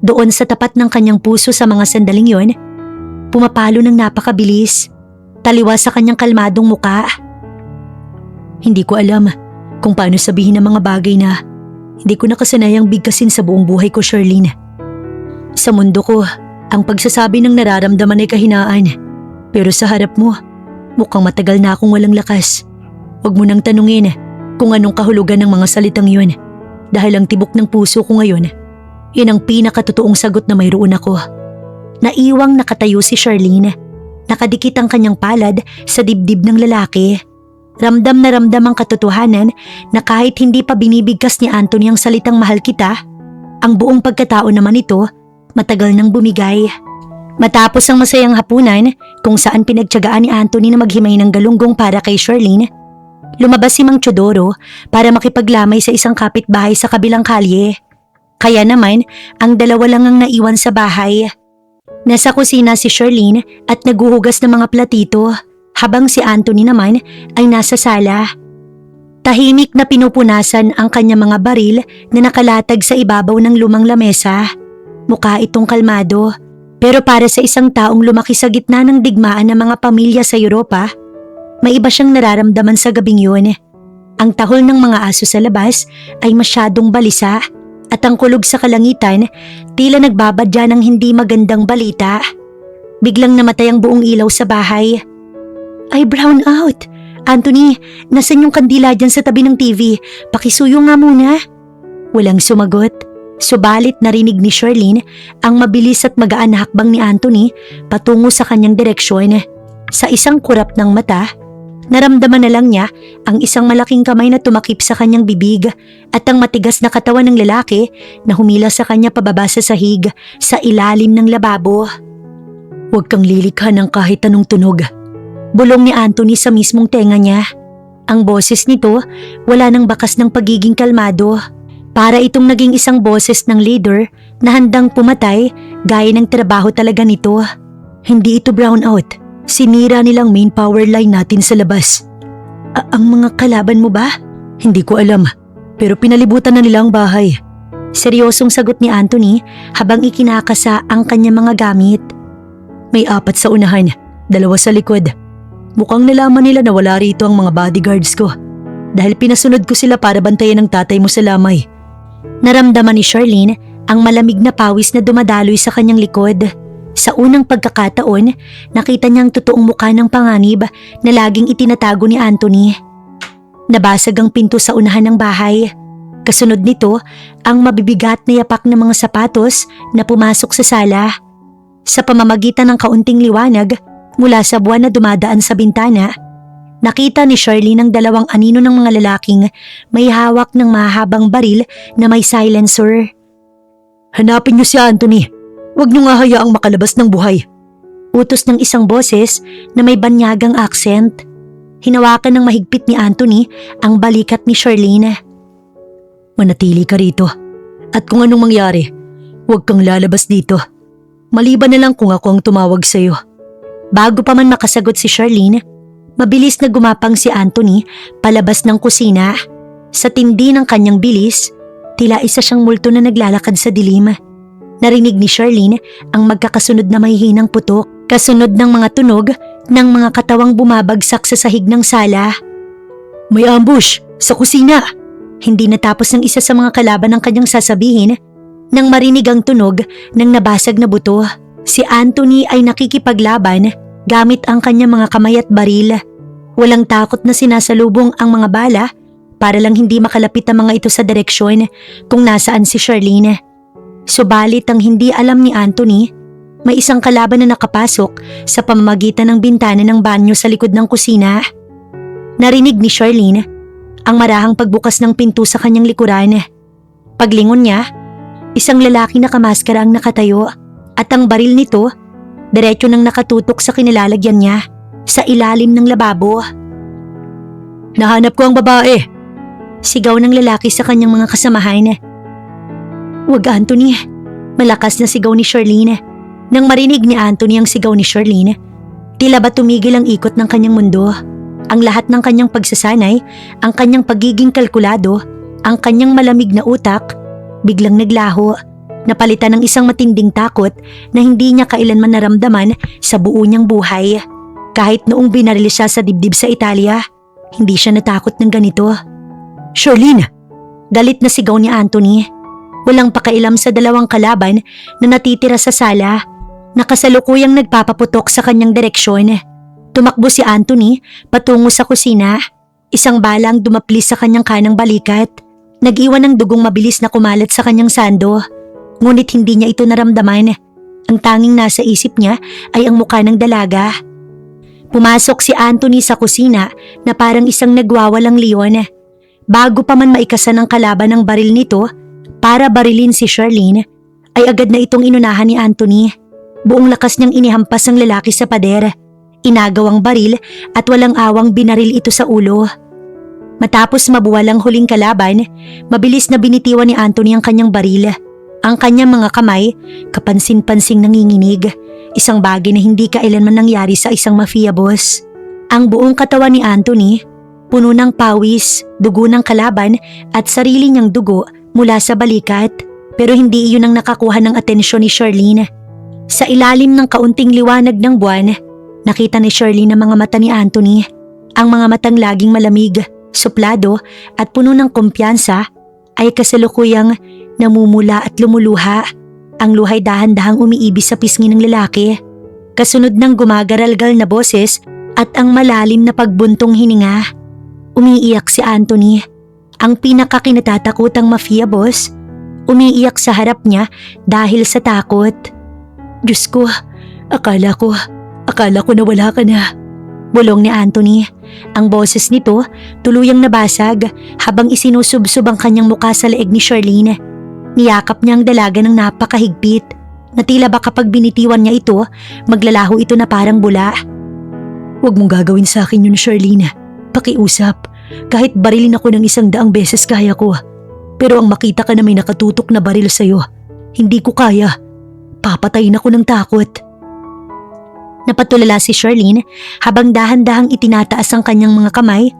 Doon sa tapat ng kanyang puso sa mga sandaling yon, pumapalo ng napakabilis, taliwa sa kanyang kalmadong muka. Hindi ko alam kung paano sabihin ang mga bagay na hindi ko nakasanayang bigkasin sa buong buhay ko, Charlene. Sa mundo ko, ang pagsasabi ng nararamdaman ay kahinaan. Pero sa harap mo, mukhang matagal na akong walang lakas. Huwag mo nang tanungin kung anong kahulugan ng mga salitang yun. Dahil ang tibok ng puso ko ngayon, yun ang pinakatotoong sagot na mayroon ako. Naiwang nakatayo si Charlene. Nakadikit ang kanyang palad sa dibdib ng lalaki. Ramdam na ramdam ang katotohanan na kahit hindi pa binibigkas ni Anthony ang salitang mahal kita, ang buong pagkatao naman ito matagal nang bumigay. Matapos ang masayang hapunan kung saan pinagtiyagaan ni Anthony na maghimay ng galunggong para kay Charlene, lumabas si Mang Teodoro para makipaglamay sa isang kapitbahay sa kabilang kalye. Kaya naman, ang dalawa lang ang naiwan sa bahay. Nasa kusina si Charlene at naguhugas ng mga platito, habang si Anthony naman ay nasa sala. Tahimik na pinupunasan ang kanyang mga baril na nakalatag sa ibabaw ng lumang lamesa. Mukha itong kalmado, pero para sa isang taong lumaki sa gitna ng digmaan ng mga pamilya sa Europa, may iba siyang nararamdaman sa gabing yun. Ang tahol ng mga aso sa labas ay masyadong balisa at ang kulog sa kalangitan tila nagbabadya ng hindi magandang balita. Biglang namatay ang buong ilaw sa bahay. Ay, brown out. Anthony, nasan yung kandila dyan sa tabi ng TV? Pakisuyo nga muna. Walang sumagot. Subalit narinig ni Charlene ang mabilis at magaan na hakbang ni Anthony patungo sa kanyang direksyon. Sa isang kurap ng mata, naramdaman na lang niya ang isang malaking kamay na tumakip sa kanyang bibig at ang matigas na katawan ng lalaki na humila sa kanya pababa sa sahig sa ilalim ng lababo. Huwag kang lilikha ng kahit anong tunog. Bulong ni Anthony sa mismong tenga niya. Ang boses nito wala nang bakas ng pagiging kalmado. Para itong naging isang boses ng leader na handang pumatay gaya ng trabaho talaga nito. Hindi ito brownout. Sinira nilang main power line natin sa labas. Ang mga kalaban mo ba? Hindi ko alam, pero pinalibutan na nila ang bahay. Seryosong sagot ni Anthony habang ikinakasa ang kanyang mga gamit. May 4 sa unahan, 2 sa likod. Mukhang nalaman nila na wala rito ang mga bodyguards ko dahil pinasunod ko sila para bantayan ang tatay mo sa lamay. Naramdaman ni Charlene ang malamig na pawis na dumadaloy sa kanyang likod. Sa unang pagkakataon, nakita niya ang totoong mukha ng panganib na laging itinatago ni Anthony. Nabasag ang pinto sa unahan ng bahay. Kasunod nito, ang mabibigat na yapak ng mga sapatos na pumasok sa sala. Sa pamamagitan ng kaunting liwanag mula sa buwan na dumadaan sa bintana, nakita ni Charlene ang 2 anino ng mga lalaking may hawak ng mahabang baril na may silencer. Hanapin niyo si Anthony. Huwag niyo nga hayaang makalabas ng buhay. Utos ng isang boses na may banyagang accent. Hinawakan ng mahigpit ni Anthony ang balikat ni Charlene. Manatili ka rito. At kung anong mangyari, huwag kang lalabas dito. Maliban na lang kung ako ang tumawag sa iyo. Bago pa man makasagot si Charlene, mabilis na gumapang si Anthony palabas ng kusina. Sa tindi ng kanyang bilis, tila isa siyang multo na naglalakad sa dilim. Narinig ni Charlene ang magkakasunod na mahihinang putok, kasunod ng mga tunog ng mga katawang bumabagsak sa sahig ng sala. May ambush sa kusina! Hindi natapos ng isa sa mga kalaban ng kanyang sasabihin nang marinig ang tunog ng nabasag na buto. Si Anthony ay nakikipaglaban gamit ang kanyang mga kamay at baril. Walang takot na sinasalubong ang mga bala para lang hindi makalapit ang mga ito sa direksyon kung nasaan si Charlene. Subalit ang hindi alam ni Anthony, may isang kalaban na nakapasok sa pamamagitan ng bintana ng banyo sa likod ng kusina. Narinig ni Charlene ang marahang pagbukas ng pinto sa kanyang likuran. Paglingon niya, isang lalaki na kamaskara ang nakatayo at ang baril nito diretso nang nakatutok sa kinilalagyan niya sa ilalim ng lababo. Nahanap ko ang babae! Sigaw ng lalaki sa kanyang mga kasamahan. Huwag Anthony, malakas na sigaw ni Charlene. Nang marinig ni Anthony ang sigaw ni Charlene, tila ba tumigil ang ikot ng kanyang mundo. Ang lahat ng kanyang pagsasanay, ang kanyang pagiging kalkulado, ang kanyang malamig na utak, biglang naglaho. Napalitan ng isang matinding takot na hindi niya kailanman naramdaman sa buo niyang buhay. Kahit noong binaril siya sa dibdib sa Italia, hindi siya natakot ng ganito. Charlene! Galit na sigaw ni Anthony. Walang pakailam sa 2 kalaban na natitira sa sala na kasalukuyang nagpapaputok sa kanyang direksyon. Tumakbo si Anthony patungo sa kusina. Isang balang dumaplis sa kanyang kanang balikat. Nag-iwan ng dugong mabilis na kumalat sa kanyang sando. Ngunit hindi niya ito naramdaman. Ang tanging nasa isip niya ay ang mukha ng dalaga. Pumasok si Anthony sa kusina na parang isang nagwawalang leon. Bago pa man maikasan ng kalaban ng baril nito para barilin si Charlene, ay agad na itong inunahan ni Anthony. Buong lakas niyang inihampas ang lalaki sa pader. Inagaw ang baril at walang awang binaril ito sa ulo. Matapos mabuwal ang huling kalaban, mabilis na binitiwan ni Anthony ang kanyang baril. Ang kanyang mga kamay, kapansin-pansing nanginginig. Isang bagay na hindi kailanman nangyari sa isang mafia boss. Ang buong katawan ni Anthony, puno ng pawis, dugo ng kalaban at sarili niyang dugo mula sa balikat. Pero hindi iyon ang nakakuha ng atensyon ni Charlene. Sa ilalim ng kaunting liwanag ng buwan, nakita ni Charlene ang mga mata ni Anthony. Ang mga matang laging malamig, suplado at puno ng kumpiyansa ay kasalukuyang namumula at lumuluha. Ang luhay dahan-dahang umiibis sa pisngi ng lalaki. kasunod ng gumagaralgal na boses at ang malalim na pagbuntong hininga. Umiiyak si Anthony, ang pinakakinatatakutang mafia boss. Umiiyak sa harap niya dahil sa takot. Diyos ko, akala ko na wala ka na. Bulong ni Anthony. Ang boses nito tuluyang nabasag habang isinusubsob ang kanyang muka sa leeg ni Charlene. Niyakap niya ang dalaga ng napakahigpit na tila ba kapag binitiwan niya ito, maglalaho ito na parang bula. Huwag mong gagawin sa akin yun, Charlene. Pakiusap. Kahit barilin ako ng 100 beses kaya ko. Pero ang makita ka na may nakatutok na baril sa'yo, hindi ko kaya. Papatayin ako ng takot. Napatulala si Charlene habang dahan-dahang itinataas ang kanyang mga kamay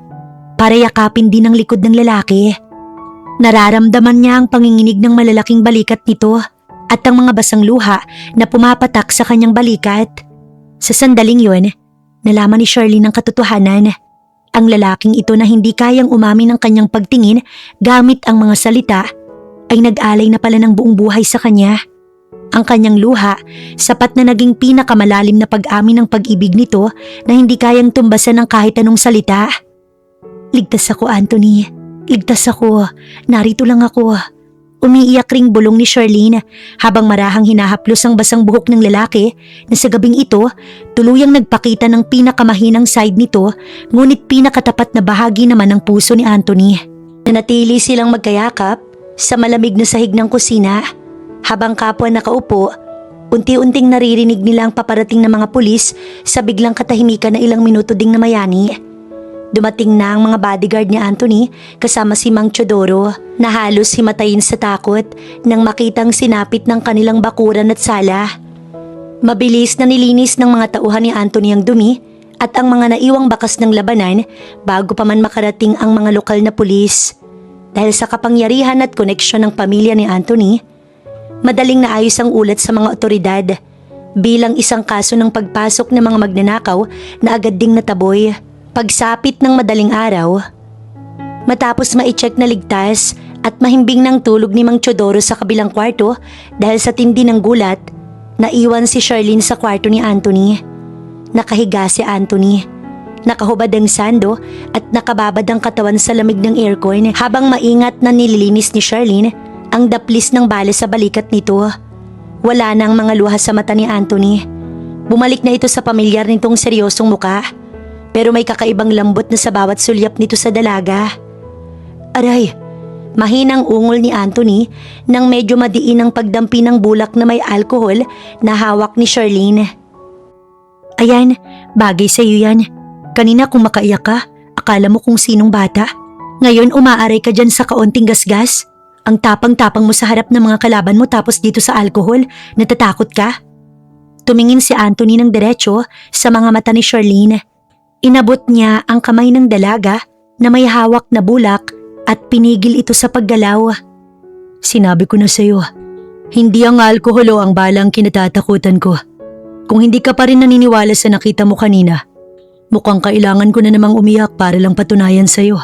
para yakapin din ang likod ng lalaki. Nararamdaman niya ang panginginig ng malalaking balikat nito at ang mga basang luha na pumapatak sa kanyang balikat. Sa sandaling yun, nalaman ni Charlene ang katotohanan. Ang lalaking ito na hindi kayang umamin ng kanyang pagtingin gamit ang mga salita ay nag-alay na pala ng buong buhay sa kanya. Ang kanyang luha, sapat na naging pinakamalalim na pag-amin ng pag-ibig nito na hindi kayang tumbasan ng kahit anong salita. Ligtas ako, Anthony. Ligtas ako. Narito lang ako. Umiiyak ring bulong ni Charlene habang marahang hinahaplos ang basang buhok ng lalaki na sa gabing ito tuluyang nagpakita ng pinakamahinang side nito ngunit pinakatapat na bahagi naman ng puso ni Anthony. Nanatili silang magkayakap sa malamig na sahig ng kusina habang kapwa nakaupo, unti-unting naririnig nila ang paparating na mga pulis sa biglang katahimikan na ilang minuto ding namayani. Dumating na ang mga bodyguard ni Anthony kasama si Mang Teodoro na halos himatayin sa takot nang makitang sinapit ng kanilang bakuran at sala. Mabilis na nilinis ng mga tauhan ni Anthony ang dumi at ang mga naiwang bakas ng labanan bago pa man makarating ang mga lokal na pulis. Dahil sa kapangyarihan at koneksyon ng pamilya ni Anthony, madaling naayos ang ulat sa mga otoridad bilang isang kaso ng pagpasok ng mga magnanakaw na agad ding nataboy. Pagsapit ng madaling araw, matapos ma-check na ligtas at mahimbing ng tulog ni Mang Teodoro sa kabilang kwarto dahil sa tindi ng gulat, naiwan si Charlene sa kwarto ni Anthony. Nakahiga si Anthony. Nakahubad ang sando at nakababad ang katawan sa lamig ng aircon habang maingat na nililinis ni Charlene ang daplis ng bala sa balikat nito. Wala na ang mga luha sa mata ni Anthony. Bumalik na ito sa pamilyar nitong seryosong muka. Pero may kakaibang lambot na sa bawat sulyap nito sa dalaga. Aray, mahinang ungol ni Anthony nang medyo madiin ang pagdampi ng bulak na may alkohol na hawak ni Charlene. Ayan, bagay sa iyo yan. Kanina kung makaiyak ka, akala mo kung sinong bata. Ngayon umaaray ka dyan sa kaunting gasgas. Ang tapang-tapang mo sa harap ng mga kalaban mo tapos dito sa alkohol, natatakot ka? Tumingin si Anthony ng diretso sa mga mata ni Charlene. Inabot niya ang kamay ng dalaga na may hawak na bulak at pinigil ito sa paggalaw. Sinabi ko na sa'yo, hindi ang alkohol o ang bala ang kinatatakutan ko. Kung hindi ka pa rin naniniwala sa nakita mo kanina, mukhang kailangan ko na namang umiyak para lang patunayan sa'yo.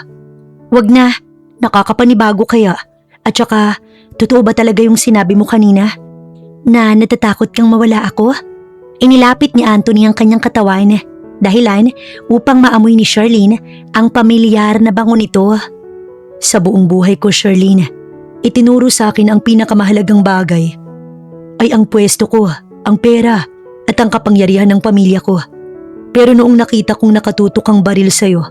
Wag na, nakakapanibago kaya. At saka, totoo ba talaga yung sinabi mo kanina? Na natatakot kang mawala ako? Inilapit ni Anthony ang kanyang katawan. Dahilan upang maamoy ni Charlene ang pamilyar na bango nito. Sa buong buhay ko, Charlene, itinuro sa akin ang pinakamahalagang bagay ay ang pwesto ko, ang pera at ang kapangyarihan ng pamilya ko. Pero noong nakita kong nakatutok ang baril sa'yo,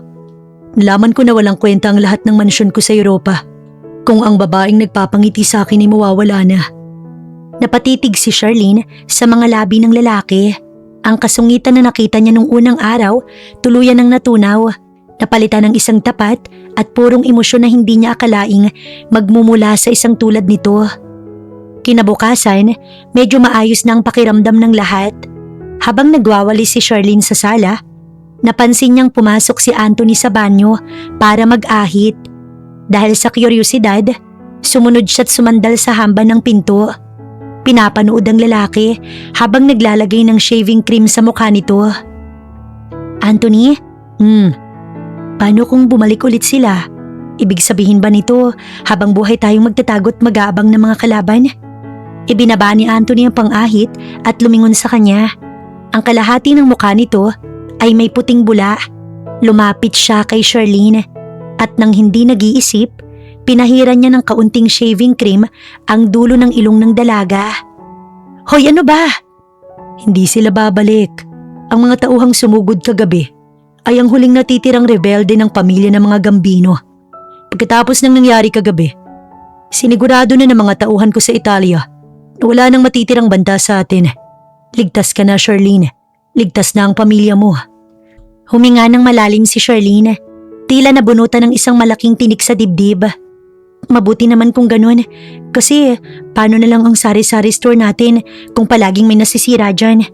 nalaman ko na walang kwenta ang lahat ng mansyon ko sa Europa. Kung ang babaeng nagpapangiti sa akin ay mawawala na. Napatitig si Charlene sa mga labi ng lalaki. Ang kasungitan na nakita niya nung unang araw, tuluyan ng natunaw, napalitan ng isang tapat at purong emosyon na hindi niya akalaing magmumula sa isang tulad nito. Kinabukasan, medyo maayos na ang pakiramdam ng lahat. Habang nagwawali si Charlene sa sala, napansin niyang pumasok si Anthony sa banyo para mag-ahit. Dahil sa kuryosidad, sumunod siya't sumandal sa hamban ng pinto. Pinapanood ang lalaki habang naglalagay ng shaving cream sa mukha nito. Anthony? Paano kung bumalik ulit sila? Ibig sabihin ba nito habang buhay tayong magtatagot mag-aabang ng mga kalaban? Ibinaba ni Anthony ang pang-ahit at lumingon sa kanya. Ang kalahati ng mukha nito ay may puting bula. Lumapit siya kay Charlene at nang hindi nag-iisip, pinahiran niya ng kaunting shaving cream ang dulo ng ilong ng dalaga. Hoy, ano ba? Hindi sila babalik. Ang mga tauhang sumugod kagabi ay ang huling natitirang rebelde ng pamilya ng mga Gambino. Pagkatapos ng nangyari kagabi, sinigurado na ng mga tauhan ko sa Italia na wala nang matitirang banta sa atin. Ligtas ka na, Charlene. Ligtas na ang pamilya mo. Huminga ng malalim si Charlene. Tila nabunutan ng isang malaking tinik sa dibdib. Mabuti naman kung ganun. Kasi paano na lang ang sari-sari store natin kung palaging may nasisira dyan.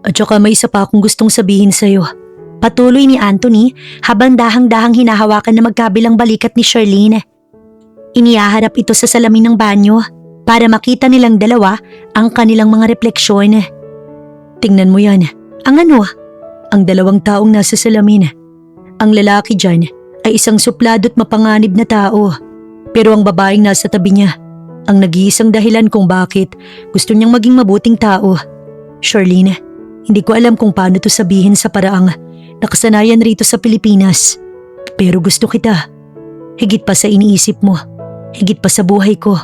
At saka may isa pa akong gustong sabihin sa'yo. Patuloy ni Anthony habang dahang-dahang hinahawakan na magkabilang balikat ni Charlene. Inihaharap ito sa salamin ng banyo para makita nilang dalawa ang kanilang mga refleksyon. Tingnan mo yan. Ang ano? Ang dalawang taong nasa salamin. Ang lalaki dyan ay isang suplado at mapanganib na tao. Pero ang babaeng nasa tabi niya, ang nag-iisang dahilan kung bakit gusto niyang maging mabuting tao. Charlene, hindi ko alam kung paano to sabihin sa paraang nakasanayan rito sa Pilipinas. Pero gusto kita. Higit pa sa iniisip mo. Higit pa sa buhay ko.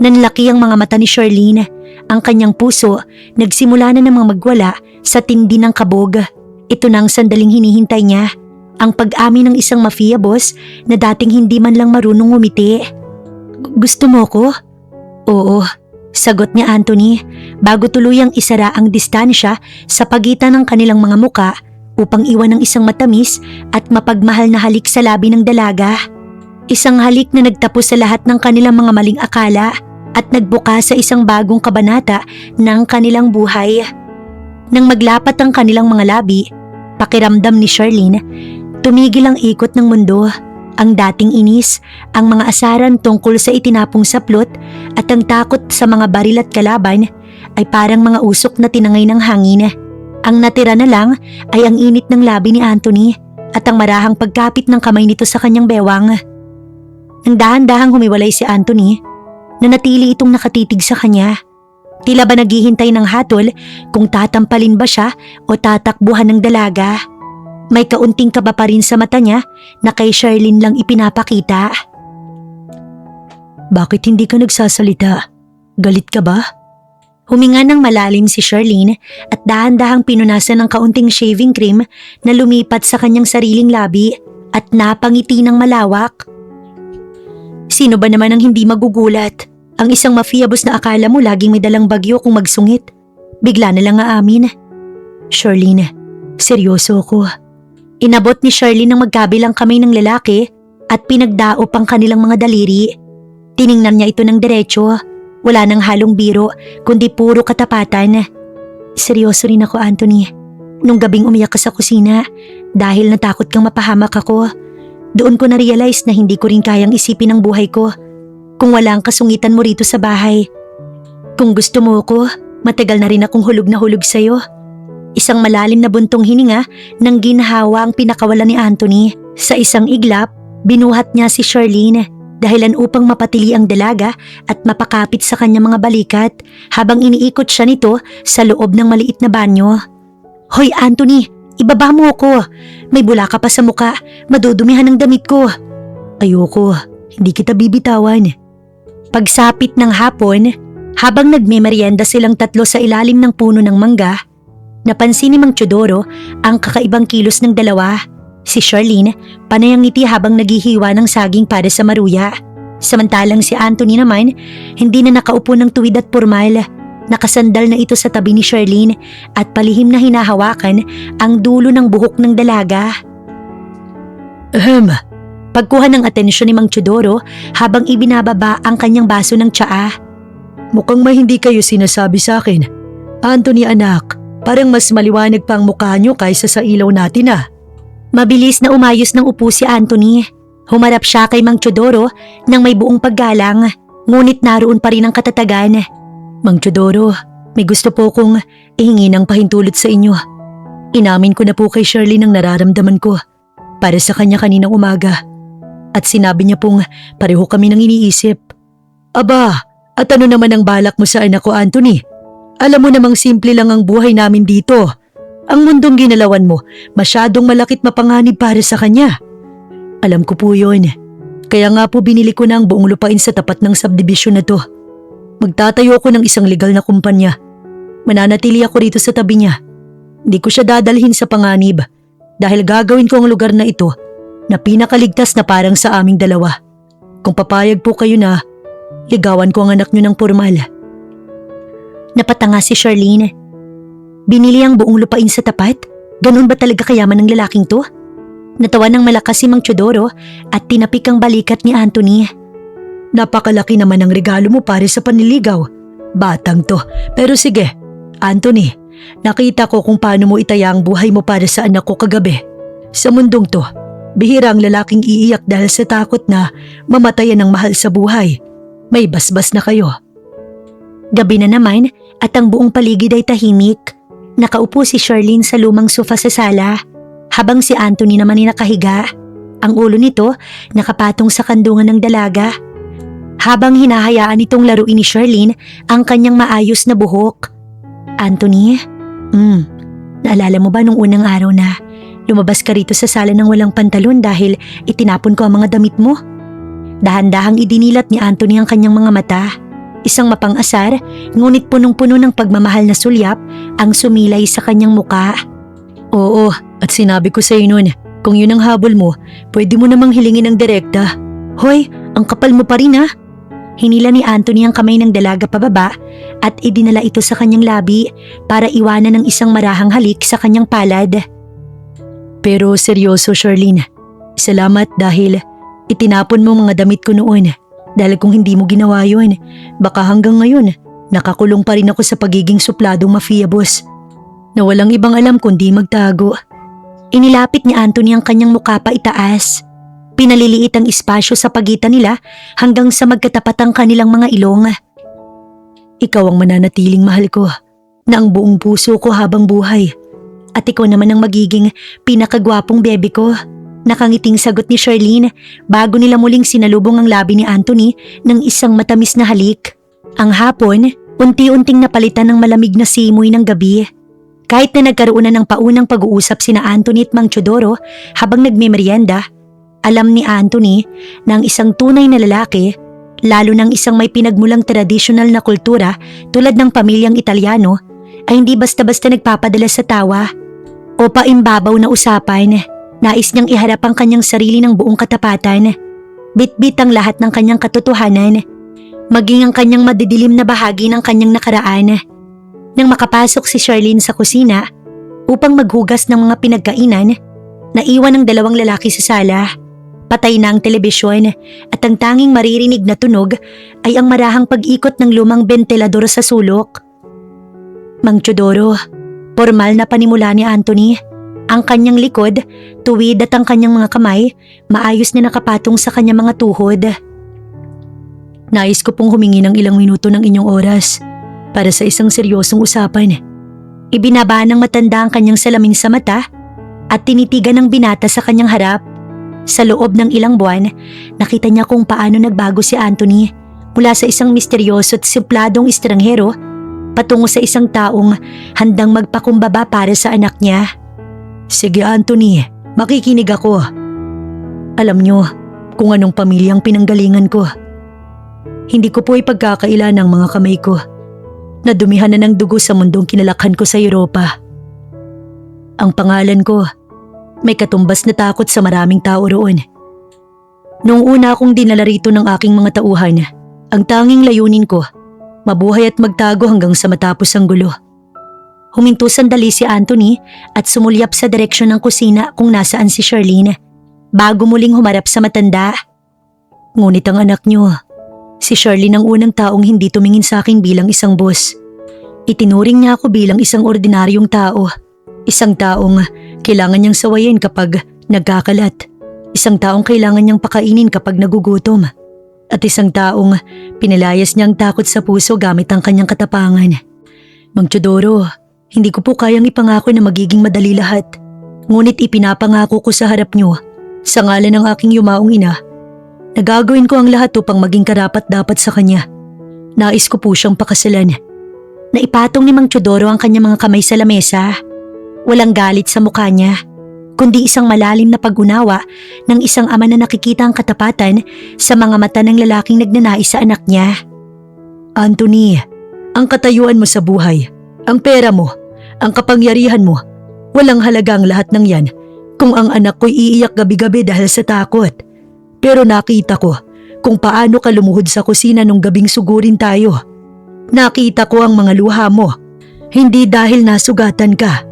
Nanlaki ang mga mata ni Charlene. Ang kanyang puso nagsimula na namang magwala sa tindi ng kabog. Ito na ang sandaling hinihintay niya. Ang pag-amin ng isang mafia boss na dating hindi man lang marunong umiti. Gusto mo ko? Oo, sagot niya Anthony bago tuluyang isara ang distansya sa pagitan ng kanilang mga muka upang iwan ng isang matamis at mapagmahal na halik sa labi ng dalaga. Isang halik na nagtapos sa lahat ng kanilang mga maling akala at nagbuka sa isang bagong kabanata ng kanilang buhay. Nang maglapat ang kanilang mga labi, pakiramdam ni Charlene, tumigil ang ikot ng mundo. Ang dating inis, ang mga asaran tungkol sa itinapong saplot at ang takot sa mga baril at kalaban ay parang mga usok na tinangay ng hangin. Ang natira na lang ay ang init ng labi ni Anthony at ang marahang pagkapit ng kamay nito sa kanyang bewang. Nang dahan-dahang humiwalay si Anthony, nanatili itong nakatitig sa kanya. Tila ba naghihintay ng hatol kung tatampalin ba siya o tatakbuhan ng dalaga. May kaunting kaba pa rin sa mata niya na kay Charlene lang ipinapakita. Bakit hindi ka nagsasalita? Galit ka ba? Huminga ng malalim si Charlene at dahan-dahang pinunasan ng kaunting shaving cream na lumipat sa kanyang sariling labi at napangiti ng malawak. Sino ba naman ang hindi magugulat? Ang isang mafia boss na akala mo laging may dalang bagyo kung magsungit. Bigla na lang aamin. Charlene, seryoso ko. Inabot ni Charlene ng magkabilang kamay ng lalaki at pinagdaop ang kanilang mga daliri. Tiningnan niya ito ng diretsyo. Wala nang halong biro kundi puro katapatan. Seryoso rin ako, Anthony. Nung gabing umiyak ka sa kusina dahil natakot kang mapahamak ako, doon ko na-realize na hindi ko rin kayang isipin ang buhay ko kung wala ang kasungitan mo rito sa bahay. Kung gusto mo ko, matagal na rin akong hulog na hulog sa'yo. Isang malalim na buntong hininga ng ginhawa ang pinakawalan ni Anthony. Sa isang iglap, binuhat niya si Charlene dahilan upang mapatili ang dalaga at mapakapit sa kanyang mga balikat habang iniikot siya nito sa loob ng maliit na banyo. Hoy Anthony, ibaba mo ako. May bula ka pa sa muka, madudumihan ang damit ko. Ayoko, hindi kita bibitawan. Pagsapit ng hapon, habang nagmemeryenda silang tatlo sa ilalim ng puno ng mangga, napansin ni Mang Teodoro ang kakaibang kilos ng dalawa. Si Charlene, panay ang ngiti habang naghihiwa ng saging para sa maruya. Samantalang si Anthony naman, hindi na nakaupo ng tuwid at pormal. Nakasandal na ito sa tabi ni Charlene at palihim na hinahawakan ang dulo ng buhok ng dalaga. Pagkuha ng atensyon ni Mang Teodoro habang ibinababa ang kanyang baso ng tsaa. Mukhang may hindi kayo sinasabi sa akin. Anthony anak, parang mas maliwanag pa ang mukha nyo kaysa sa ilaw natin ah. Mabilis na umayos ng upo si Anthony. Humarap siya kay Mang Teodoro nang may buong paggalang, ngunit naroon pa rin ang katatagan. Mang Teodoro, may gusto po kong ihingi ng pahintulot sa inyo. Inamin ko na po kay Charlene ang nararamdaman ko para sa kanya kaninang umaga. At sinabi niya pong pareho kami nang iniisip. Aba, at ano naman ang balak mo sa anak ko, Anthony? Alam mo namang simple lang ang buhay namin dito. Ang mundong ginalawan mo, masyadong malakit mapanganib para sa kanya. Alam ko po yun. Kaya nga po binili ko na ang buong lupain sa tapat ng subdivision na to. Magtatayo ako ng isang legal na kumpanya. Mananatili ako rito sa tabi niya. Hindi ko siya dadalhin sa panganib dahil gagawin ko ang lugar na ito na pinakaligtas na parang sa aming dalawa. Kung papayag po kayo na, ligawan ko ang anak niyo ng formal. Napatanga si Charlene. Binili ang buong lupain sa tapat? Ganun ba talaga kayaman ng lalaking to? Natawa ng malakas si Mang Teodoro at tinapik ang balikat ni Anthony. Napakalaki naman ang regalo mo para sa panliligaw. Batang to. Pero sige, Anthony, nakita ko kung paano mo itaya ang buhay mo para sa anak ko kagabi. Sa mundong to, bihira ang lalaking iiyak dahil sa takot na mamatayan ng mahal sa buhay. May basbas na kayo. Gabi na naman at ang buong paligid ay tahimik. Nakaupo si Charlene sa lumang sofa sa sala, habang si Anthony naman ay nakahiga. Ang ulo nito nakapatong sa kandungan ng dalaga. Habang hinahayaan itong laruin ni Charlene ang kanyang maayos na buhok. Anthony, naalala mo ba nung unang araw na lumabas ka rito sa sala ng walang pantalon dahil itinapon ko ang mga damit mo? Dahan-dahang idinilat ni Anthony ang kanyang mga mata. Isang mapang-asar, ngunit punong-puno ng pagmamahal na sulyap ang sumilay sa kanyang muka. Oo, at sinabi ko sa iyo noon, kung yun ang habol mo, pwede mo namang hilingin ang direkta. Hoy, ang kapal mo pa rin ha? Hinila ni Anthony ang kamay ng dalaga pababa at idinala ito sa kanyang labi para iwanan ng isang marahang halik sa kanyang palad. Pero seryoso, Charlene, salamat dahil itinapon mo mga damit ko noon. Dahil kung hindi mo ginawa yun, baka hanggang ngayon, nakakulong pa rin ako sa pagiging supladong mafia boss na walang ibang alam kundi magtago. Inilapit ni Anthony ang kanyang mukha pa itaas. Pinaliliit ang espasyo sa pagitan nila hanggang sa magkatapat ang kanilang mga ilong. Ikaw ang mananatiling mahal ko, na ang buong puso ko habang buhay. At ikaw naman ang magiging pinakagwapong bebe ko. Nakangiting sagot ni Charlene bago nila muling sinalubong ang labi ni Anthony ng isang matamis na halik. Ang hapon, unti-unting napalitan ng malamig na simoy ng gabi. Kahit na nagkaroon na ng paunang pag-uusap sina Anthony at Mang Teodoro habang nagmemeryenda, alam ni Anthony na ang isang tunay na lalaki, lalo ng isang may pinagmulang tradisyonal na kultura tulad ng pamilyang Italyano, ay hindi basta-basta nagpapadala sa tawa o paimbabaw na usapan. Nais niyang iharap ang kanyang sarili ng buong katapatan. Bit-bit ang lahat ng kanyang katotohanan, maging ang kanyang madidilim na bahagi ng kanyang nakaraan. Nang makapasok si Charlene sa kusina upang maghugas ng mga pinagkainan, naiwan ang dalawang lalaki sa sala. Patay na ang telebisyon at ang tanging maririnig na tunog ay ang marahang pag-ikot ng lumang bentilador sa sulok. Mang Teodoro, formal na panimula ni Anthony. Ang kanyang likod, tuwid at ang kanyang mga kamay, maayos na nakapatong sa kanyang mga tuhod. Nais ko pong humingi ng ilang minuto ng inyong oras para sa isang seryosong usapan. Ibinaba ng matanda ang kanyang salamin sa mata at tinitigan ng binata sa kanyang harap. Sa loob ng ilang buwan, nakita niya kung paano nagbago si Anthony mula sa isang misteryoso at simpladong estranghero patungo sa isang taong handang magpakumbaba para sa anak niya. Sige Anthony, makikinig ako. Alam niyo kung anong pamilyang pinanggalingan ko. Hindi ko po ipagkakaila ng mga kamay ko. Nadumihan na ng dugo sa mundong kinalakhan ko sa Europa. Ang pangalan ko, may katumbas na takot sa maraming tao roon. Noong una akong dinala rito ng aking mga tauhan, ang tanging layunin ko, mabuhay at magtago hanggang sa matapos ang gulo. Huminto sandali si Anthony at sumulyap sa direksyon ng kusina kung nasaan si Charlene bago muling humarap sa matanda. Ngunit ang anak niyo, si Charlene ang unang taong hindi tumingin sa akin bilang isang boss. Itinuring niya ako bilang isang ordinaryong tao. Isang taong kailangan niyang sawayin kapag nagkakalat. Isang taong kailangan niyang pakainin kapag nagugutom. At isang taong pinilayas niyang takot sa puso gamit ang kanyang katapangan. Mang Teodoro, hindi ko po kayang ipangako na magiging madali lahat. Ngunit ipinapangako ko sa harap niyo, sa ngalan ng aking yumaong ina, na gagawin ko ang lahat upang maging karapat-dapat sa kanya. Nais ko po siyang pakasalan. Naipatong ni Mang Teodoro ang kanyang mga kamay sa lamesa. Walang galit sa mukha niya, kundi isang malalim na pag-unawa ng isang ama na nakikita ang katapatan sa mga mata ng lalaking nagnanais sa anak niya. Anthony, ang katayuan mo sa buhay, ang pera mo, ang kapangyarihan mo, walang halaga ang lahat ng yan kung ang anak ko'y iiyak gabi-gabi dahil sa takot. Pero nakita ko kung paano ka lumuhod sa kusina nung gabing sugurin tayo. Nakita ko ang mga luha mo, hindi dahil nasugatan ka,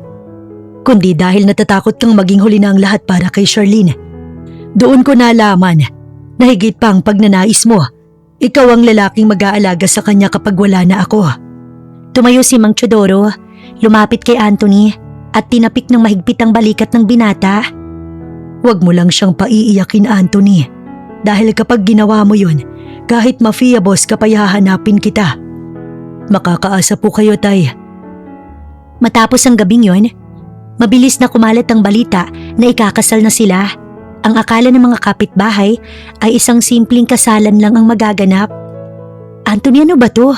kundi dahil natatakot kang maging huli na ang lahat para kay Charlene. Doon ko nalaman na higit pang pagnanais mo, ikaw ang lalaking mag-aalaga sa kanya kapag wala na ako. Tumayo si Mang Teodoro, lumapit kay Anthony at tinapik ng mahigpit ang balikat ng binata. Huwag mo lang siyang paiiyakin, Anthony. Dahil kapag ginawa mo yun, kahit mafia boss ka pa hahanapin kita. Makakaasa po kayo, Tay. Matapos ang gabing yon, mabilis na kumalat ang balita na ikakasal na sila. Ang akala ng mga kapitbahay ay isang simpleng kasalan lang ang magaganap. Anthony, ano ba to?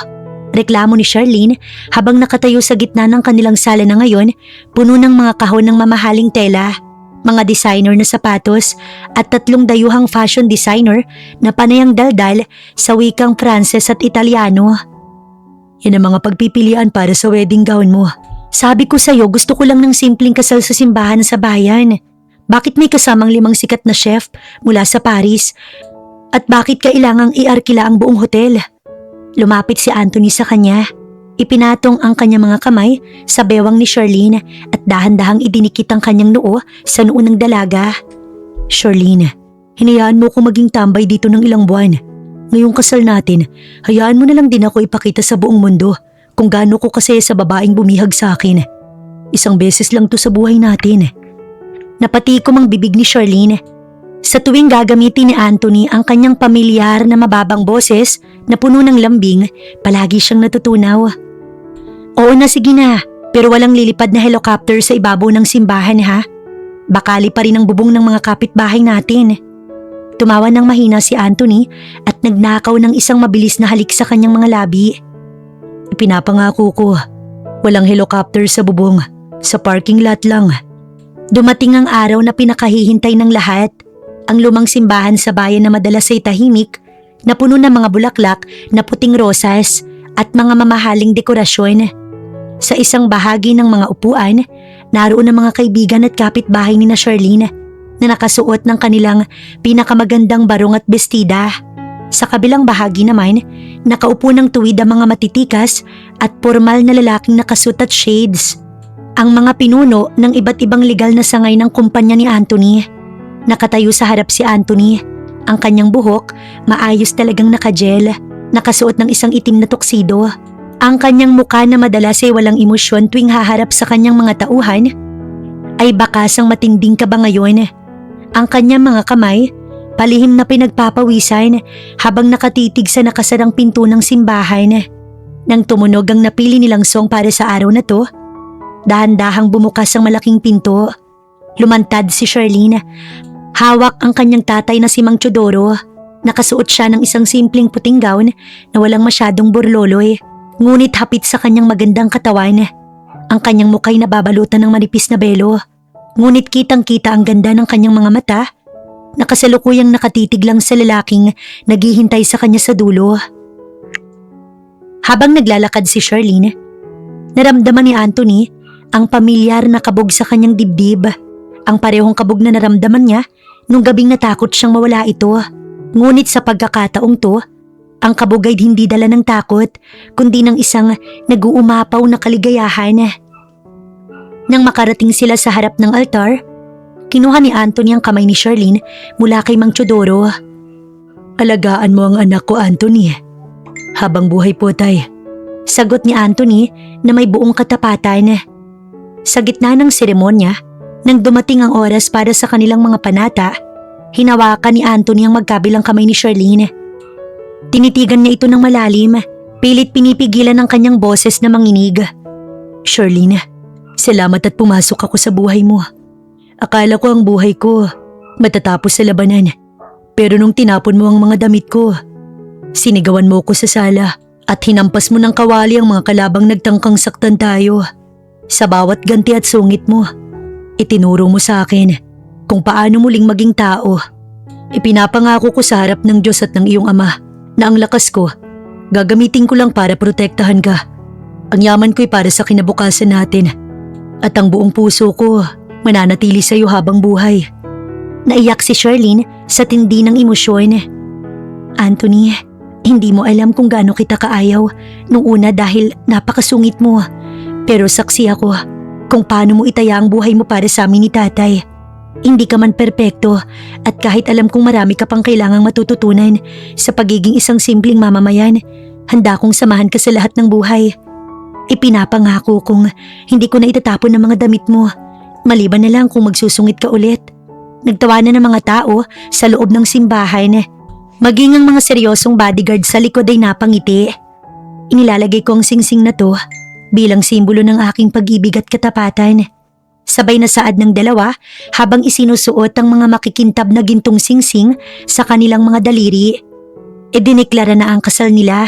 Reklamo ni Charlene habang nakatayo sa gitna ng kanilang sala na ngayon, puno ng mga kahon ng mamahaling tela, mga designer na sapatos at 3 dayuhang fashion designer na panayang daldal sa wikang Pranses at Italiano. Yan ang mga pagpipilian para sa wedding gown mo. Sabi ko sa'yo, gusto ko lang ng simpleng kasal sa simbahan sa bayan. Bakit may kasamang 5 sikat na chef mula sa Paris? At bakit kailangang iarkila ang buong hotel? Lumapit si Anthony sa kanya. Ipinatong ang kanyang mga kamay sa bewang ni Charlene at dahan-dahang idinikit ang kanyang noo sa noo ng dalaga. Charlene, hinayaan mo ko maging tambay dito ng ilang buwan. Ngayong kasal natin, hayaan mo na lang din ako ipakita sa buong mundo kung gaano ko kasaya sa babaeng bumihag sa akin. Isang beses lang to sa buhay natin. Napatikom ang bibig ni Charlene. Sa tuwing gagamitin ni Anthony ang kanyang pamilyar na mababang boses na puno ng lambing, palagi siyang natutunaw. Oo na, sige na, pero walang lilipad na helicopter sa ibabaw ng simbahan, ha? Bakali pa rin ang bubong ng mga kapitbahay natin. Tumawa ng mahina si Anthony at nagnakaw ng isang mabilis na halik sa kanyang mga labi. Ipinapangako ko, walang helicopter sa bubong, sa parking lot lang. Dumating ang araw na pinakahihintay ng lahat. Ang lumang simbahan sa bayan na madalas ay tahimik, na puno ng mga bulaklak na puting rosas at mga mamahaling dekorasyon. Sa isang bahagi ng mga upuan, naroon ang mga kaibigan at kapitbahay ni na Charlene na nakasuot ng kanilang pinakamagandang barong at bestida. Sa kabilang bahagi naman, nakaupo ng tuwid ang mga matitikas at formal na lalaking nakasuot at shades. Ang mga pinuno ng iba't ibang legal na sangay ng kumpanya ni Anthony. Nakatayo sa harap si Anthony. Ang kanyang buhok, maayos talagang nakagel, nakasuot ng isang itim na tuxedo. Ang kanyang mukha na madalas ay walang emosyon tuwing haharap sa kanyang mga tauhan, ay bakasang matinding kaba ngayon. Ang kanyang mga kamay, palihim na pinagpapawisan habang nakatitig sa nakasarang pinto ng simbahan. Nang tumunog ang napili nilang song para sa araw na to, dahan-dahang bumukas ang malaking pinto. Lumantad si Charlene. Hawak ang kanyang tatay na si Mang Teodoro. Nakasuot siya ng isang simpleng puting gown na walang masyadong burloloy, ngunit hapit sa kanyang magandang katawan. Ang kanyang mukhay nababalutan ng manipis na belo, ngunit kitang-kita ang ganda ng kanyang mga mata. Nakasalukuyang nakatitig lang sa lalaking naghihintay sa kanya sa dulo. Habang naglalakad si Charlene, naramdaman ni Anthony ang pamilyar na kabog sa kanyang dibdib. Ang parehong kabog na naramdaman niya nung gabing natakot siyang mawala ito. Ngunit sa pagkakataong to, ang kabog ay hindi dala ng takot, kundi ng isang nag-uumapaw na kaligayahan. Nang makarating sila sa harap ng altar, kinuha ni Anthony ang kamay ni Charlene mula kay Mang Teodoro. Alagaan mo ang anak ko, Anthony. Habang buhay po, Tay. Sagot ni Anthony na may buong katapatan. Sa gitna ng seremonya, nang dumating ang oras para sa kanilang mga panata, hinawakan ni Anthony ang magkabilang kamay ni Charlene. Tinitigan niya ito ng malalim, pilit pinipigilan ang kanyang boses na manginig. Charlene, salamat at pumasok ako sa buhay mo. Akala ko ang buhay ko matatapos sa labanan. Pero nung tinapon mo ang mga damit ko, sinigawan mo ko sa sala at hinampas mo ng kawali ang mga kalabang nagtangkang saktan tayo. Sa bawat ganti at sungit mo, itinuro mo sa akin kung paano muling maging tao. Ipinapangako ko sa harap ng Diyos at ng iyong ama na ang lakas ko, gagamitin ko lang para protektahan ka. Ang yaman ko'y para sa kinabukasan natin at ang buong puso ko mananatili sa iyo habang buhay. Naiyak si Charlene sa tindi ng emosyon. Anthony, hindi mo alam kung gaano kita kaayaw nung una dahil napakasungit mo. Pero saksi ako kung paano mo itaya ang buhay mo para sa amin ni tatay. Hindi ka man perpekto at kahit alam kong marami ka pang kailangang matututunan sa pagiging isang simpleng mamamayan, handa kong samahan ka sa lahat ng buhay. Ipinapangako kong hindi ko na itatapon ang mga damit mo, maliban na lang kung magsusungit ka ulit. Nagtawanan ng mga tao sa loob ng simbahan. Maging ang mga seryosong bodyguard sa likod ay napangiti. Inilalagay ko ang singsing na to bilang simbolo ng aking pag-ibig at katapatan. Sabay na saad ng dalawa habang isinusuot ang mga makikintab na gintong singsing sa kanilang mga daliri. Idineklara na ang kasal nila.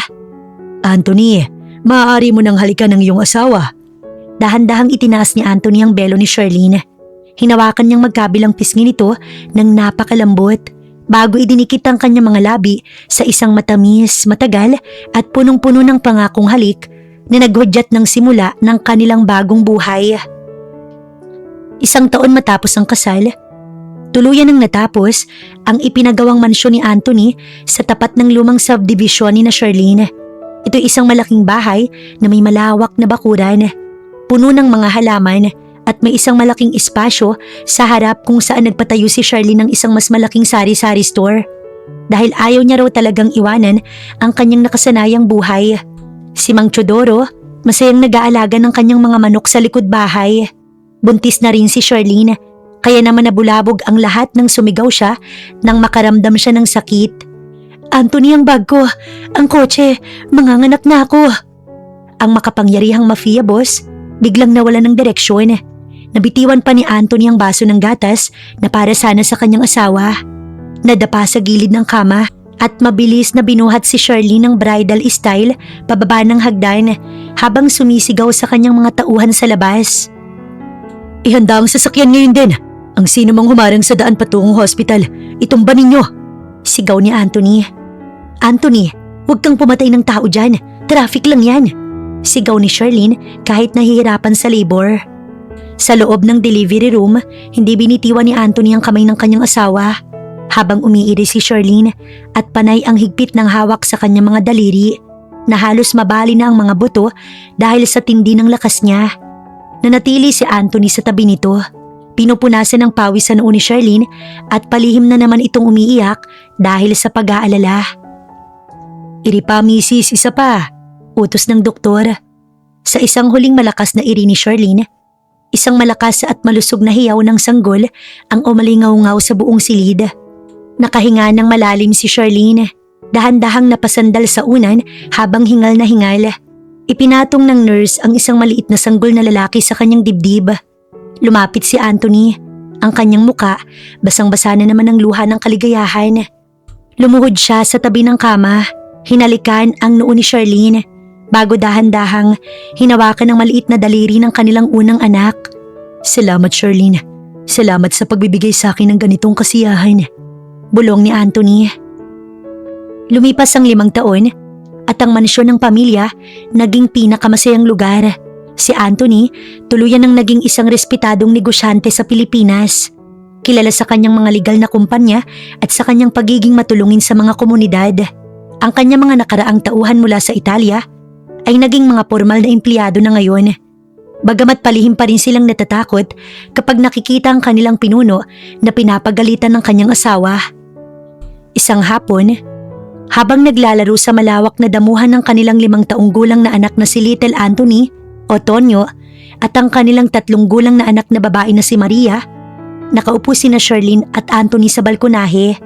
Anthony, maaari mo nang halikan ng iyong asawa. Dahan-dahang itinaas ni Anthony ang belo ni Charlene. Hinawakan niyang magkabilang pisngi nito ng napakalambot bago idinikit ang kanyang mga labi sa isang matamis, matagal at punong-puno ng pangakong halik na naghudyat ng simula ng kanilang bagong buhay. Isang taon matapos ang kasal, tuluyan nang natapos ang ipinagawang mansyon ni Anthony sa tapat ng lumang subdivision ni na Charlene. Ito'y isang malaking bahay na may malawak na bakuran, puno ng mga halaman at may isang malaking espasyo sa harap kung saan nagpatayo si Charlene ng isang mas malaking sari-sari store. Dahil ayaw niya raw talagang iwanan ang kanyang nakasanayang buhay. Si Mang Chodoro, masayang nag-aalaga ng kanyang mga manok sa likod bahay. Buntis na rin si Charlene, kaya naman nabulabog ang lahat nang sumigaw siya nang makaramdam siya ng sakit. Anthony, ang bag ko, ang kotse, manganganak na ako. Ang makapangyarihang mafia boss biglang nawala ng direksyon. Nabitiwan pa ni Anthony ang baso ng gatas na para sana sa kanyang asawa. Nadapa sa gilid ng kama at mabilis na binuhat si Charlene ng bridal style pababa ng hagdan habang sumisigaw sa kanyang mga tauhan sa labas. Ihanda ang sasakyan ngayon din. Ang sino mang humarang sa daan patungong hospital, itumba ninyo. Sigaw ni Anthony. Anthony, huwag kang pumatay ng tao dyan. Traffic lang yan. Sigaw ni Charlene kahit nahihirapan sa labor. Sa loob ng delivery room, hindi binitiwan ni Anthony ang kamay ng kanyang asawa habang umiiri si Charlene at panay ang higpit ng hawak sa kanyang mga daliri na halos mabali na ang mga buto dahil sa tindi ng lakas niya. Nanatili si Anthony sa tabi nito. Pinupunasan ng pawis sa noo ni Charlene at palihim na naman itong umiiyak dahil sa pag-aalala. Iri pa, misis, isa pa. Utos ng doktor. Sa isang huling malakas na iri ni Charlene, isang malakas at malusog na hiyaw ng sanggol ang umalingaw-ngaw sa buong silid. Nakahinga ng malalim si Charlene. Dahan-dahang napasandal sa unan habang hingal na hingal. Ipinatong ng nurse ang isang maliit na sanggol na lalaki sa kanyang dibdib. Lumapit si Anthony. Ang kanyang muka, basang-basa na naman ng luha ng kaligayahan. Lumuhod siya sa tabi ng kama. Hinalikan ang noo ni Charlene bago dahan-dahang hinawakan ng maliit na daliri ng kanilang unang anak. Salamat, Charlene. Salamat sa pagbibigay sa akin ng ganitong kasiyahan. Bulong ni Anthony. Lumipas ang 5 taon at ang mansyon ng pamilya naging pinakamasayang lugar. Si Anthony tuluyan ang naging isang respetadong negosyante sa Pilipinas. Kilala sa kanyang mga legal na kumpanya at sa kanyang pagiging matulungin sa mga komunidad. Ang kanyang mga nakaraang tauhan mula sa Italia ay naging mga formal na empleyado na ngayon. Bagamat palihim pa rin silang natatakot kapag nakikita ang kanilang pinuno na pinapagalitan ng kanyang asawa. Isang hapon, habang naglalaro sa malawak na damuhan ng kanilang 5 taong gulang na anak na si Little Anthony, Otonyo, at ang kanilang 3 gulang na anak na babae na si Maria, nakaupo sina Charlene at Anthony sa balkonahe,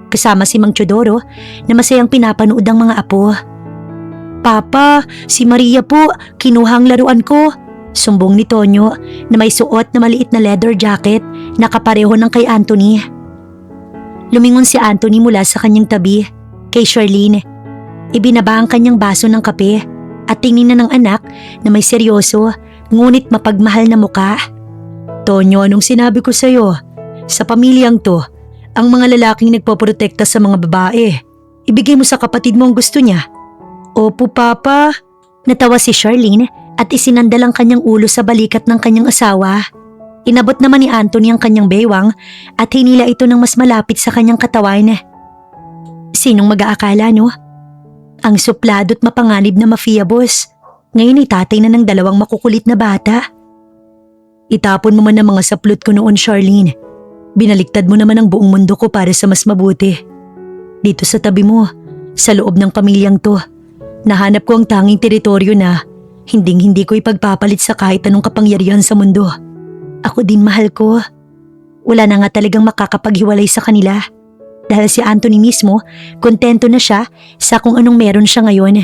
kasama si Mang Chodoro na masayang pinapanood ang mga apo. Papa, si Maria po, kinuha ang laruan ko. Sumbong ni Tonyo na may suot na maliit na leather jacket na kapareho ng kay Anthony. Lumingon si Anthony mula sa kanyang tabi kay Charlene. Ibinaba ang kanyang baso ng kape at tingin na ng anak na may seryoso ngunit mapagmahal na muka. Tonyo, anong sinabi ko sa'yo? Sa pamilyang to, ang mga lalaking nagpoprotekta sa mga babae. Ibigay mo sa kapatid mo ang gusto niya. Opo, Papa. Natawa si Charlene at isinandal ang kanyang ulo sa balikat ng kanyang asawa. Inabot naman ni Anthony ang kanyang bewang at hinila ito ng mas malapit sa kanyang katawan. Sinong mag-aakala, no? Ang suplado at mapanganib na mafia boss. Ngayon ay tatay na ng 2 makukulit na bata. Itapon mo man ang mga saplot ko noon, Charlene. Binaliktad mo naman ang buong mundo ko para sa mas mabuti. Dito sa tabi mo, sa loob ng pamilyang to, nahanap ko ang tanging teritoryo na hinding-hindi ko ipagpapalit sa kahit anong kapangyarihan sa mundo. Ako din, mahal ko. Wala na nga talagang makakapaghiwalay sa kanila. Dahil si Anthony mismo, kontento na siya sa kung anong meron siya ngayon.